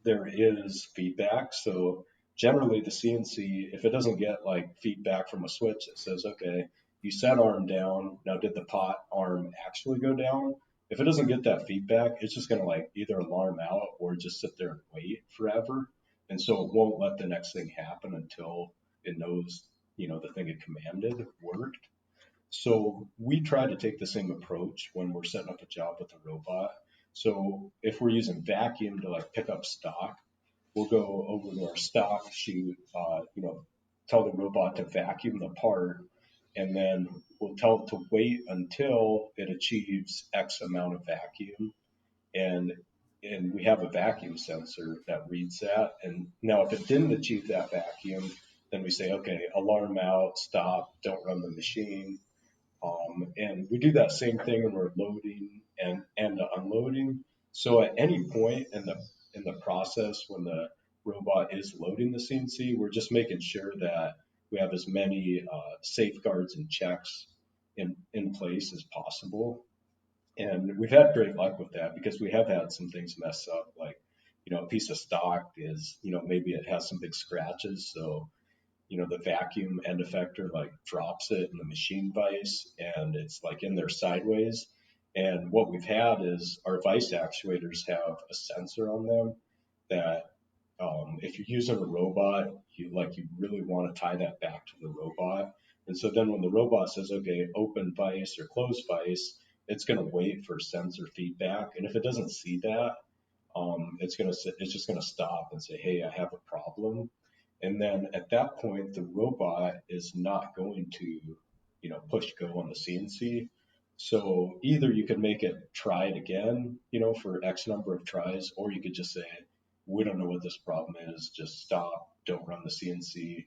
there is feedback. So generally the CNC, if it doesn't get like feedback from a switch that says, okay, you set arm down, now did the pot arm actually go down? If it doesn't get that feedback, it's just going to like either alarm out or just sit there and wait forever. And so it won't let the next thing happen until it knows, the thing it commanded worked. So we try to take the same approach when we're setting up a job with a robot. So if we're using vacuum to like pick up stock, we'll go over to our stock sheet, tell the robot to vacuum the part, and then we'll tell it to wait until it achieves X amount of vacuum. And we have a vacuum sensor that reads that. And now if it didn't achieve that vacuum, then we say, okay, alarm out, stop, don't run the machine. And we do that same thing when we're loading and unloading. So at any point in the process when the robot is loading the CNC, we're just making sure that we have as many safeguards and checks in place as possible. And we've had great luck with that because we have had some things mess up, like, a piece of stock is, maybe it has some big scratches. So, the vacuum end effector like drops it in the machine vise and it's like in there sideways. And what we've had is our vise actuators have a sensor on them that if you're using a robot, you really want to tie that back to the robot. And so then when the robot says, okay, open vise or close vise, it's going to wait for sensor feedback. And if it doesn't see that, it's just going to stop and say, hey, I have a problem. And then at that point, the robot is not going to, push go on the CNC. So either you can make it try it again, for X number of tries, or you could just say, we don't know what this problem is, just stop, don't run the CNC.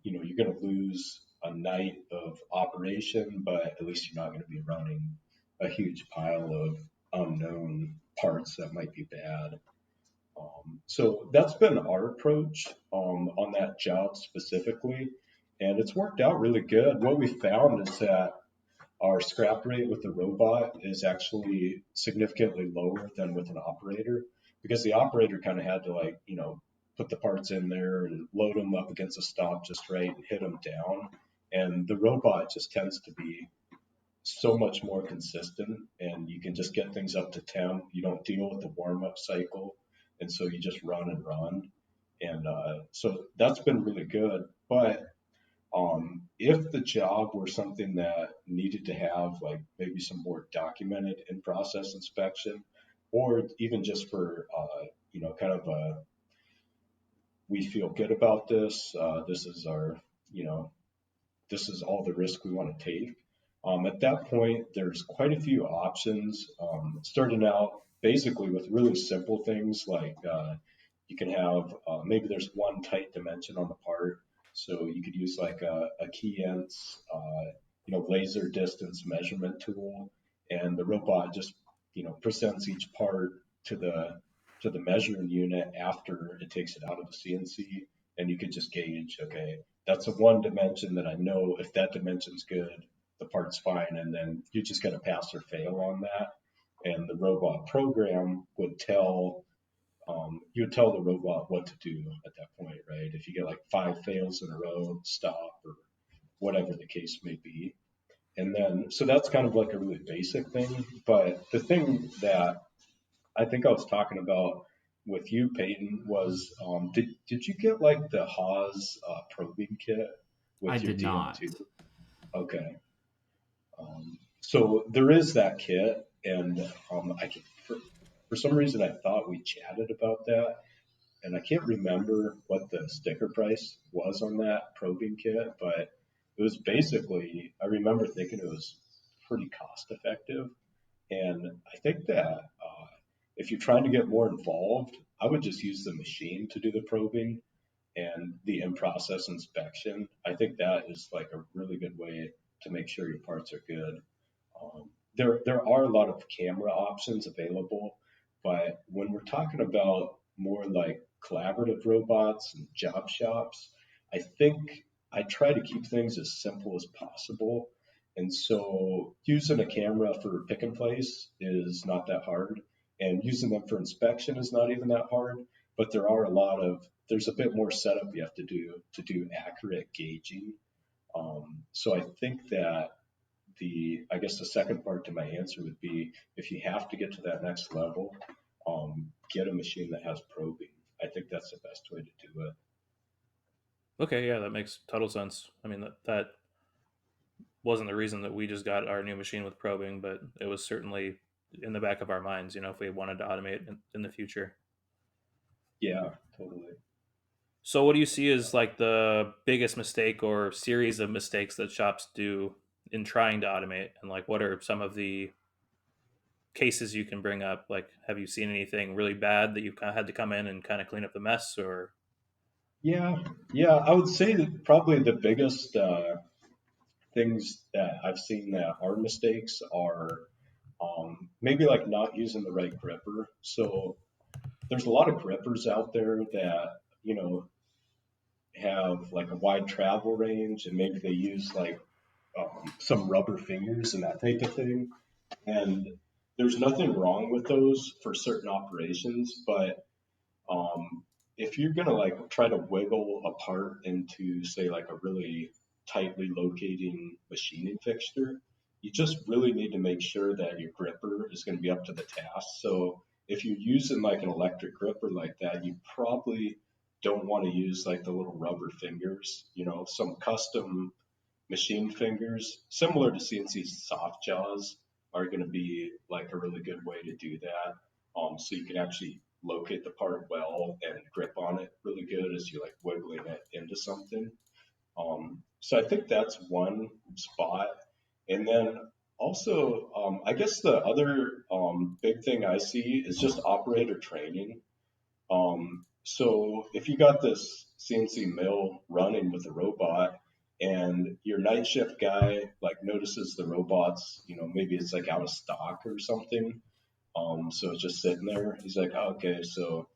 You're going to lose a night of operation, but at least you're not going to be running a huge pile of unknown parts that might be bad. So that's been our approach on that job specifically, and it's worked out really good. What we found is that our scrap rate with the robot is actually significantly lower than with an operator because the operator kind of had to put the parts in there and load them up against a stop just right and hit them down. And the robot just tends to be so much more consistent and you can just get things up to temp. You don't deal with the warm up cycle. And so you just run and run. And so that's been really good. But if the job were something that needed to have like maybe some more documented in process inspection, or even just for, kind of we feel good about this, this is our, this is all the risk we want to take. At that point, there's quite a few options, starting out basically with really simple things like you can have maybe there's one tight dimension on the part. So you could use like a Keyence, laser distance measurement tool, and the robot just, presents each part to the measuring unit after it takes it out of the CNC, and you could just gauge, okay, that's a one dimension that I know if that dimension's good, the part's fine, and then you just got to pass or fail on that. And the robot program would tell you would tell the robot what to do at that point, right? If you get like 5 fails in a row, stop or whatever the case may be. And then, so that's kind of like a really basic thing. But the thing that I think I was talking about with you, Peyton, was did you get like the Haas probing kit I with your did not. DM2? Okay. So there is that kit, and for some reason I thought we chatted about that, and I can't remember what the sticker price was on that probing kit, but it was basically, I remember thinking it was pretty cost effective. And I think that if you're trying to get more involved, I would just use the machine to do the probing and the in-process inspection. I think that is like a really good way to make sure your parts are good. There are a lot of camera options available, but when we're talking about more like collaborative robots and job shops, I think I try to keep things as simple as possible. And so using a camera for pick and place is not that hard, and using them for inspection is not even that hard. But there's a bit more setup you have to do accurate gauging. So I think that I guess the second part to my answer would be if you have to get to that next level, get a machine that has probing. I think that's the best way to do it. Okay, yeah, that makes total sense. I mean, that wasn't the reason that we just got our new machine with probing, but it was certainly in the back of our minds, if we wanted to automate in the future. Yeah, totally. So what do you see as like the biggest mistake or series of mistakes that shops do in trying to automate? And like, what are some of the cases you can bring up? Like, have you seen anything really bad that you've kind of had to come in and kind of clean up the mess or? Yeah, yeah, I would say that probably the biggest things that I've seen that are mistakes are maybe like not using the right gripper. So there's a lot of grippers out there that, you know, have like a wide travel range and maybe they use like some rubber fingers and that type of thing. And there's nothing wrong with those for certain operations, but um, if you're gonna like try to wiggle a part into say like a really tightly locating machining fixture, you just really need to make sure that your gripper is going to be up to the task. So if you're using like an electric gripper like that, you probably don't want to use like the little rubber fingers. You know, some custom machine fingers, similar to CNC soft jaws, are going to be like a really good way to do that. So you can actually locate the part well and grip on it really good as you're like wiggling it into something. So I think that's one spot. And then also, I guess the other big thing I see is just operator training. So if you got this CNC mill running with a robot and your night shift guy like notices the robots, you know, maybe it's like out of stock or something. So it's just sitting there. He's like, oh, okay, so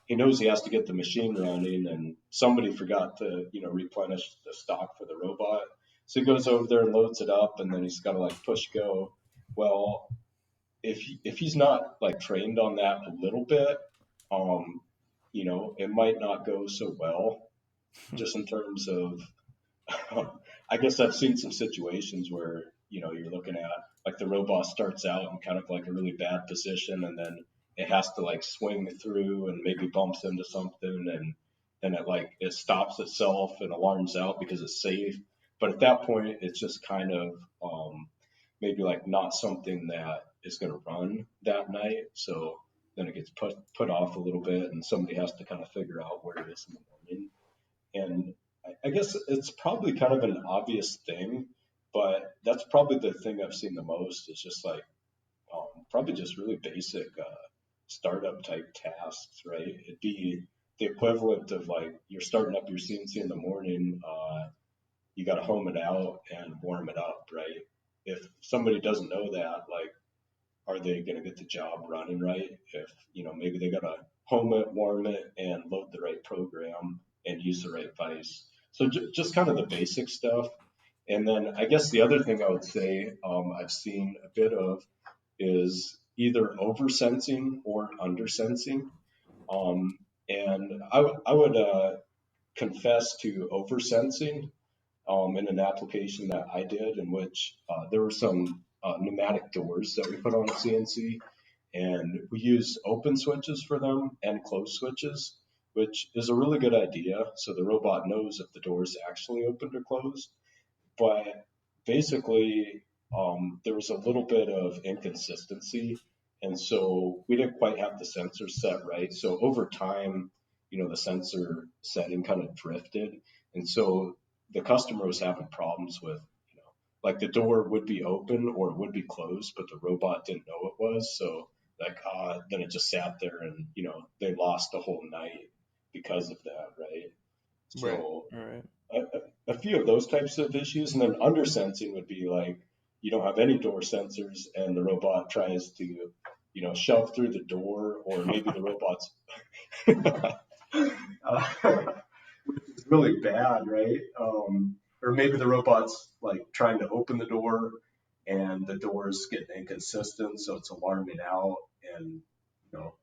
he knows he has to get the machine running and somebody forgot to, you know, replenish the stock for the robot. So he goes over there and loads it up and then he's got to like push go. Well, if he's not like trained on that a little bit, um, you know, it might not go so well. Just in terms of, I guess I've seen some situations where you know you're looking at like the robot starts out in kind of like a really bad position, and then it has to like swing through and maybe bumps into something, and then it like it stops itself and alarms out because it's safe. But at that point, it's just kind of maybe like not something that is going to run that night. So then it gets put off a little bit, and somebody has to kind of figure out where it is in the morning. And I guess it's probably kind of an obvious thing, but that's probably the thing I've seen the most is just like probably just really basic startup type tasks, right? It'd be the equivalent of like you're starting up your CNC in the morning, you got to home it out and warm it up, right? If somebody doesn't know that, like, are they going to get the job running right? If, you know, maybe they got to home it, warm it, and load the right program and use the right vise. So just kind of the basic stuff. And then I guess the other thing I would say I've seen a bit of is either over sensing or under sensing. Um, and I would confess to over sensing in an application that I did in which there were some pneumatic doors that we put on a CNC, and we use open switches for them and closed switches, which is a really good idea. So the robot knows if the door is actually opened or closed. But basically, there was a little bit of inconsistency, and so we didn't quite have the sensor set right. So over time, you know, the sensor setting kind of drifted, and so the customer was having problems with, you know, like the door would be open or it would be closed, but the robot didn't know it was. So like, then it just sat there, and you know, they lost the whole night because of that, right? Right. So All right. a few of those types of issues. And then under sensing would be like you don't have any door sensors and the robot tries to, you know, shove through the door, or maybe the robot's which is really bad, right? Or maybe the robot's like trying to open the door and the door's getting inconsistent, so it's alarming out. And, you know,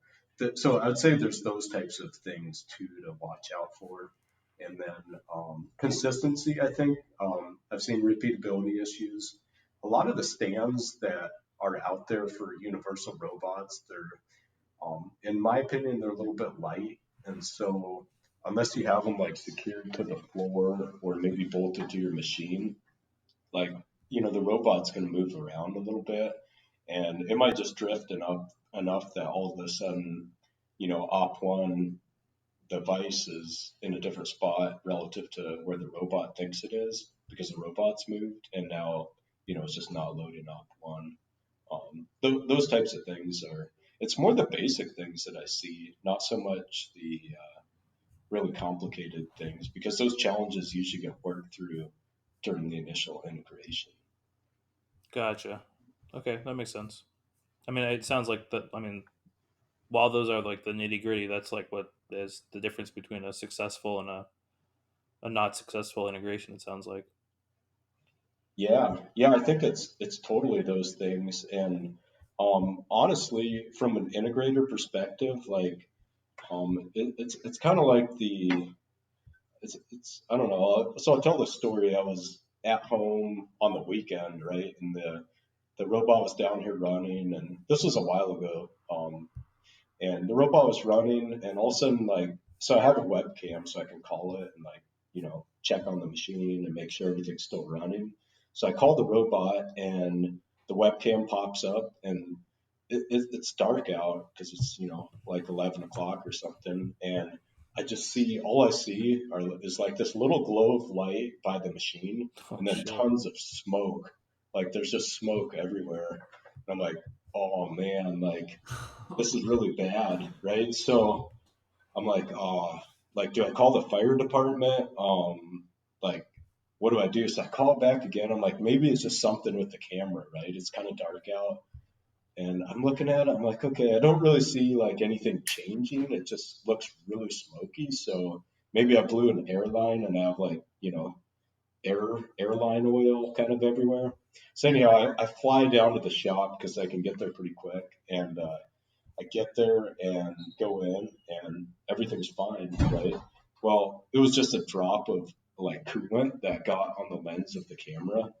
so I'd say there's those types of things too to watch out for. And then consistency, I think. I've seen repeatability issues. A lot of the stands that are out there for universal robots, they're, in my opinion, they're a little bit light. And so unless you have them like secured to the floor or maybe bolted to your machine, like, you know, the robot's going to move around a little bit and it might just drift enough that all of a sudden, you know, op one, the vice is in a different spot relative to where the robot thinks it is because the robot's moved, and now, you know, it's just not loading op one. Those types of things are, it's more the basic things that I see, not so much the really complicated things, because those challenges usually get worked through during the initial integration. Gotcha. Okay, that makes sense. I mean, it sounds like that. I mean, while those are like the nitty gritty, that's like what is the difference between a successful and a not successful integration. It sounds like. Yeah, I think it's totally those things. And honestly, from an integrator perspective, like it's kind of like it's I don't know. So I'll tell the story. I was at home on the weekend, right, and the robot was down here running, and this was a while ago. And the robot was running, and all of a sudden, like, so I have a webcam, so I can call it and, like, check on the machine and make sure everything's still running. So I call the robot, and the webcam pops up, and it's dark out because it's like 11 o'clock or something, and I just see all I see is like this little glow of light by the machine, Oh and then shit. tons of smoke. Like there's just smoke everywhere. And I'm like, oh man, like this is really bad, right? So I'm like, oh, like, do I call the fire department? Like, what do I do? So I call it back again. I'm like, maybe it's just something with the camera, right? It's kind of dark out. And I'm looking at it. I'm like, okay, I don't really see like anything changing. It just looks really smoky. So maybe I blew an airline and I have like, airline oil kind of everywhere. So anyhow, I fly down to the shop because I can get there pretty quick. And I get there and go in and everything's fine, right? Well, it was just a drop of like coolant that got on the lens of the camera.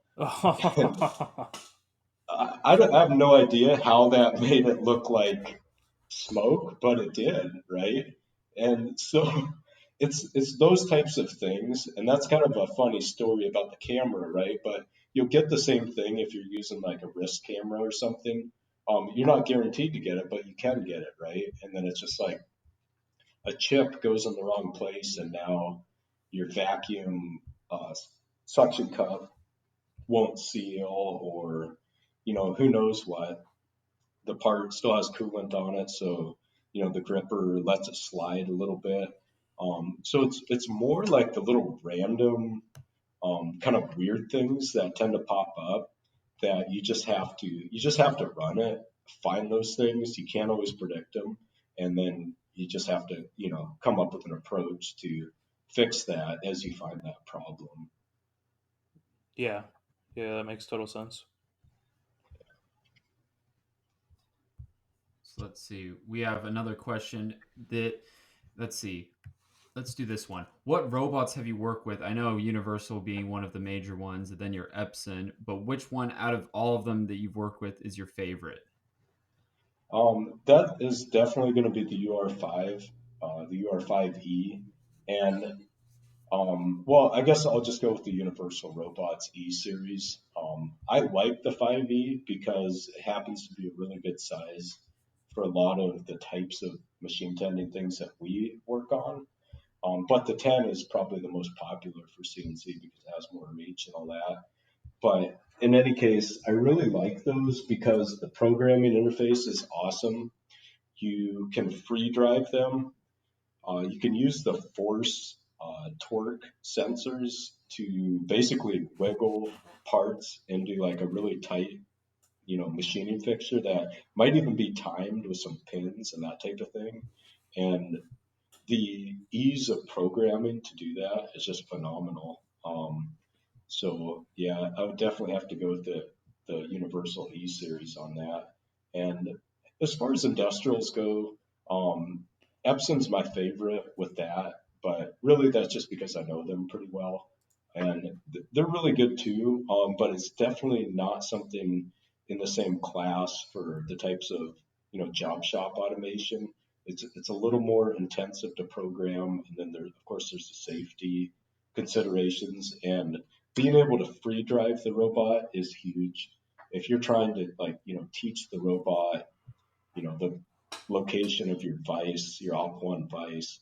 And I have no idea how that made it look like smoke, but it did, right? And so it's those types of things, and that's kind of a funny story about the camera, right? But you'll get the same thing if you're using like a wrist camera or something. You're not guaranteed to get it, but you can get it, right? And then it's just like a chip goes in the wrong place, and now your vacuum suction cup won't seal, or who knows what. The part still has coolant on it, so the gripper lets it slide a little bit. So it's more like the little random kind of weird things that tend to pop up that you just have to run it, find those things. You can't always predict them, and then you just have to come up with an approach to fix that as you find that problem. Yeah, yeah, that makes total sense. So let's see. We have another question that, let's see. Let's do this one. What robots have you worked with? I know Universal being one of the major ones, and then your Epson, but which one out of all of them that you've worked with is your favorite? That is definitely going to be the UR5, the UR5E, and well, I guess I'll just go with the Universal Robots E series. I like the 5E because it happens to be a really good size for a lot of the types of machine tending things that we work on. But the 10 is probably the most popular for CNC because it has more reach and all that. But in any case, I really like those because the programming interface is awesome. You can free drive them. You can use the force torque sensors to basically wiggle parts into like a really tight, machining fixture that might even be timed with some pins and that type of thing. And the ease of programming to do that is just phenomenal. So yeah, I would definitely have to go with the Universal E series on that. And as far as industrials go, Epson's my favorite with that, but really that's just because I know them pretty well, and they're really good too. But it's definitely not something in the same class for the types of job shop automation. It's a little more intensive to program, and then of course there's the safety considerations, and being able to free drive the robot is huge. If you're trying to like teach the robot the location of your vise, your op1 vise,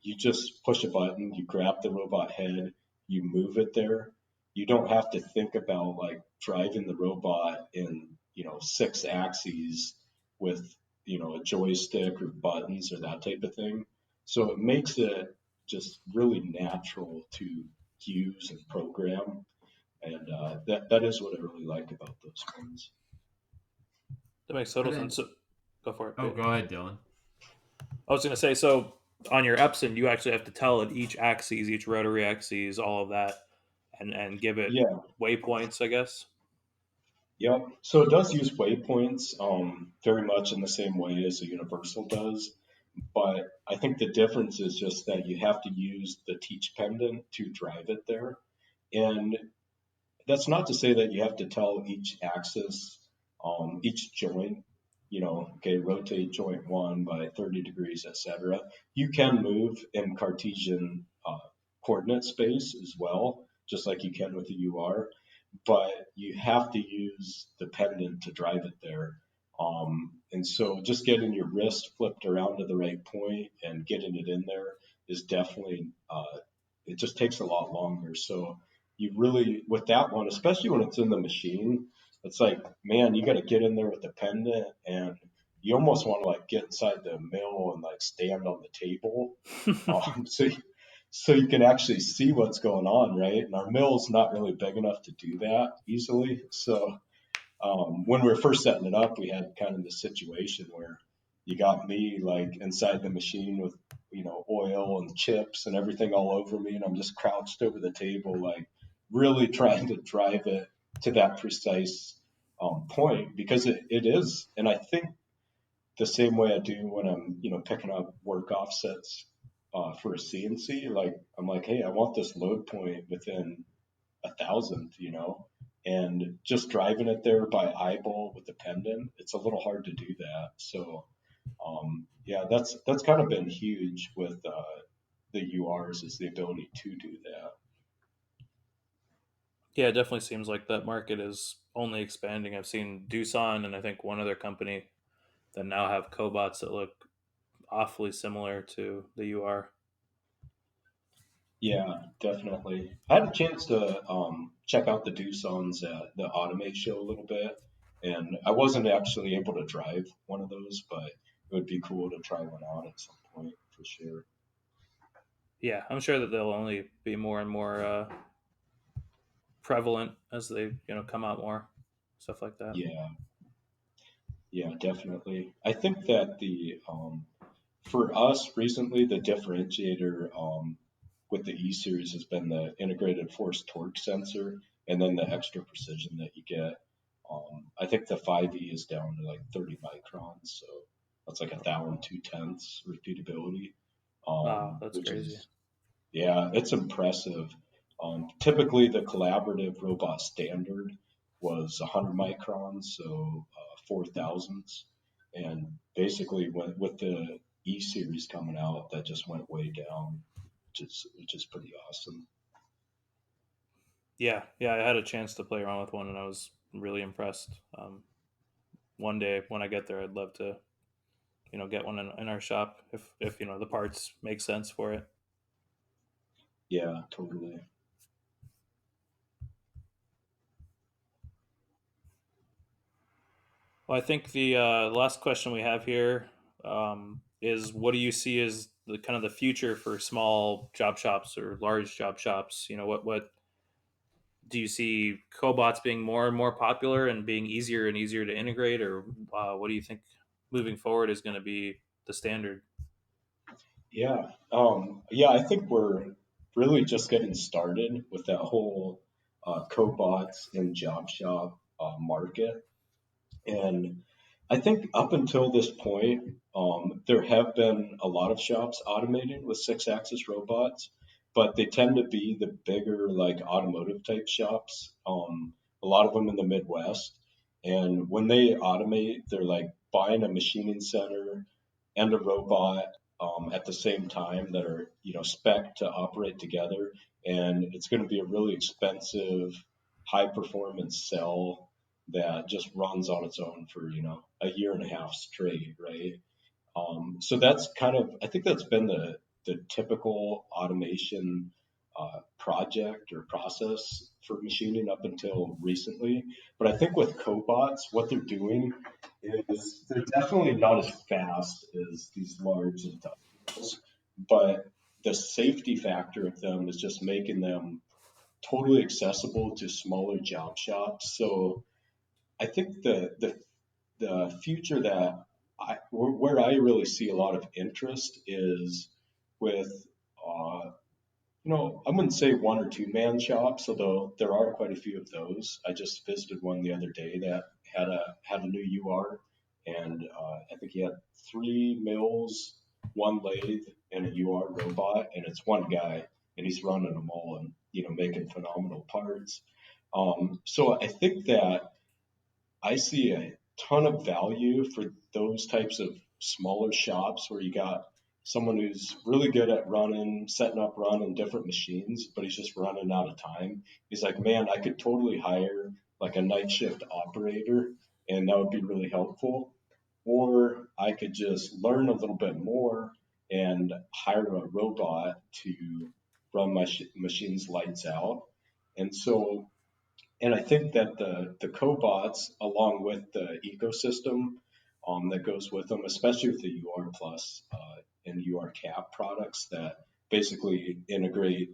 you just push a button, you grab the robot head, you move it there. You don't have to think about like driving the robot in 6 axes with a joystick or buttons or that type of thing. So it makes it just really natural to use and program. And that is what I really like about those ones. That makes total And then, sense. So, go for it, oh, Peyton. go ahead, Dylan. I was going to say, so on your Epson, you actually have to tell it each axis, each rotary axis, all of that, and give it Yeah, waypoints, I guess. yep. So it does use waypoints very much in the same way as a universal does. But I think the difference is just that you have to use the teach pendant to drive it there. And that's not to say that you have to tell each axis, each joint, okay, rotate joint one by 30 degrees, etc. You can move in Cartesian coordinate space as well, just like you can with the UR, but you have to use the pendant to drive it there. And so just getting your wrist flipped around to the right point and getting it in there is definitely, it just takes a lot longer. So you really, with that one, especially when it's in the machine, it's like, man, you got to get in there with the pendant and you almost want to like get inside the mill and like stand on the table. So so you can actually see what's going on, right? And our mill's not really big enough to do that easily. So when we were first setting it up, we had kind of this situation where you got me like inside the machine with oil and chips and everything all over me, and I'm just crouched over the table, like really trying to drive it to that precise point because it is, and I think the same way I do when I'm picking up work offsets for a CNC, like I'm like, hey, I want this load point within a thousandth, and just driving it there by eyeball with the pendant, it's a little hard to do that. So, yeah, that's kind of been huge with the URs is the ability to do that. Yeah, it definitely seems like that market is only expanding. I've seen Doosan and I think one other company that now have cobots that look awfully similar to the UR. Yeah, definitely. I had a chance to check out the Doosan's at the Automate show a little bit, and I wasn't actually able to drive one of those, but it would be cool to try one out at some point for sure. Yeah, I'm sure that they'll only be more and more prevalent as they come out more, stuff like that. Yeah, yeah, definitely. I think that the for us recently, the differentiator with the E series has been the integrated force torque sensor and then the extra precision that you get. I think the 5E is down to like 30 microns, so that's like 1,002 tenths repeatability, Wow, that's which crazy. is, yeah, it's impressive. Typically, the collaborative robot standard was 100 microns, so 4,000ths. And basically, with the E series coming out, that just went way down, which is pretty awesome. Yeah, yeah, I had a chance to play around with one and I was really impressed. One day when I get there, I'd love to get one in our shop if the parts make sense for it. Yeah, totally. Well, I think the last question we have here is, what do you see as the kind of the future for small job shops or large job shops? What do you see cobots being more and more popular and being easier and easier to integrate, or what do you think moving forward is going to be the standard? Yeah, I think we're really just getting started with that whole cobots and job shop market. And I think up until this point, there have been a lot of shops automating with six-axis robots, but they tend to be the bigger, like automotive type shops. A lot of them in the Midwest. And when they automate, they're like buying a machining center and a robot at the same time that are, spec to operate together. And it's going to be a really expensive, high performance cell that just runs on its own for a year and a half straight, right? So that's kind of, I think that's been the typical automation project or process for machining up until recently. But I think with cobots, what they're doing is they're definitely not as fast as these large industrials, but the safety factor of them is just making them totally accessible to smaller job shops. So I think the future that where I really see a lot of interest is with uh, I wouldn't say one or two man shops, although there are quite a few of those. I just visited one the other day that had a new UR, and I think he had 3 mills, 1 lathe, and a UR robot, and it's one guy, and he's running them all and making phenomenal parts. So I think that I see a ton of value for those types of smaller shops where you got someone who's really good at setting up, running different machines, but he's just running out of time. He's like, man, I could totally hire like a night shift operator, and that would be really helpful. Or I could just learn a little bit more and hire a robot to run my machines lights out. And so and I think that the cobots, along with the ecosystem that goes with them, especially with the UR Plus and UR Cap products that basically integrate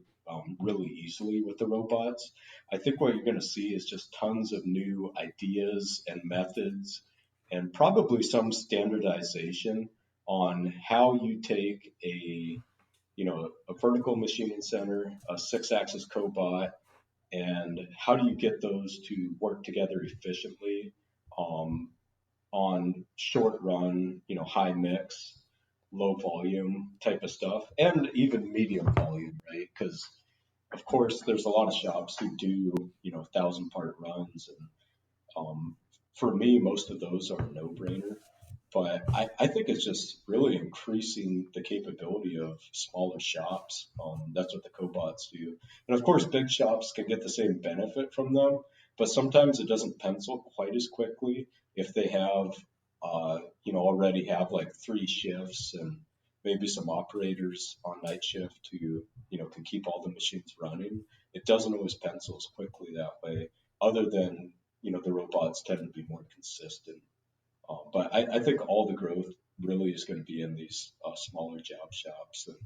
really easily with the robots, I think what you're going to see is just tons of new ideas and methods, and probably some standardization on how you take a vertical machining center, a 6-axis cobot, and how do you get those to work together efficiently um, on short run, high mix, low volume type of stuff, and even medium volume, right? Because of course there's a lot of shops who do 1,000 part runs, and for me most of those are a no-brainer. But I think it's just really increasing the capability of smaller shops. That's what the cobots do. And of course, big shops can get the same benefit from them, but sometimes it doesn't pencil quite as quickly if they already have like 3 shifts and maybe some operators on night shift who, can keep all the machines running. It doesn't always pencil as quickly that way, other than, the robots tend to be more consistent. But I think all the growth really is going to be in these smaller job shops. And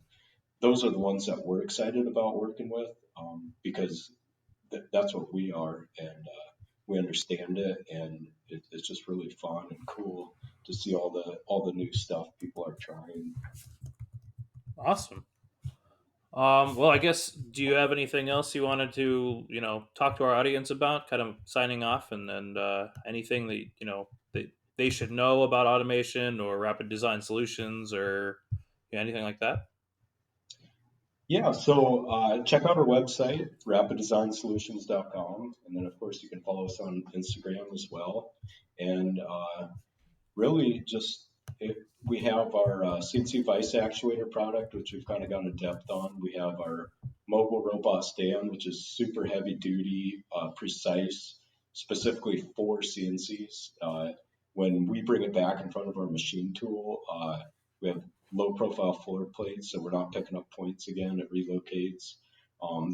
those are the ones that we're excited about working with because that's what we are, and we understand it, and it's just really fun and cool to see all the new stuff people are trying. Awesome. Well, I guess, do you have anything else you wanted to, talk to our audience about, kind of signing off, and anything that, they should know about automation or rapid design solutions, or anything like that? Yeah, so check out our website, rapiddesignsolutions.com. And then, of course, you can follow us on Instagram as well. And really just if we have our CNC Vice actuator product, which we've kind of gone in depth on. We have our mobile robot stand, which is super heavy duty, precise, specifically for CNCs. When we bring it back in front of our machine tool, we have low profile floor plates, so we're not picking up points again. It relocates.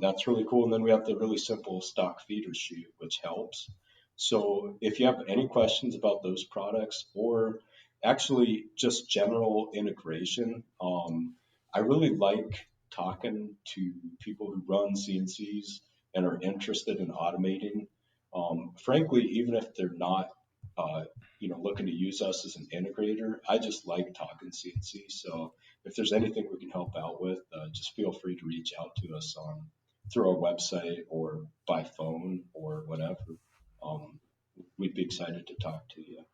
That's really cool. And then we have the really simple stock feeder chute, which helps. So if you have any questions about those products, or actually just general integration, I really like talking to people who run CNCs and are interested in automating. Frankly, even if they're not, looking to use us as an integrator, I just like talking CNC. So if there's anything we can help out with, just feel free to reach out to us on through our website or by phone or whatever. Um, we'd be excited to talk to you.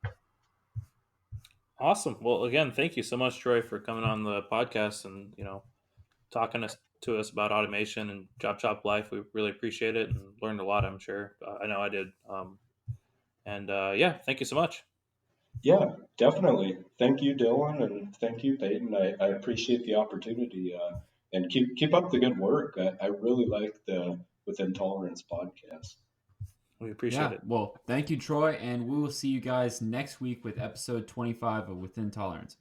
Awesome. Well, again, thank you so much, Troy, for coming on the podcast and, talking to us about automation and job shop life. We really appreciate it and learned a lot, I'm sure. I know I did. And yeah, thank you so much. Yeah, definitely. Thank you, Dylan, and thank you, Peyton. I appreciate the opportunity, and keep up the good work. I really like the Within Tolerance podcast. We appreciate Yeah, it. well, thank you, Troy, and we will see you guys next week with episode 25 of Within Tolerance.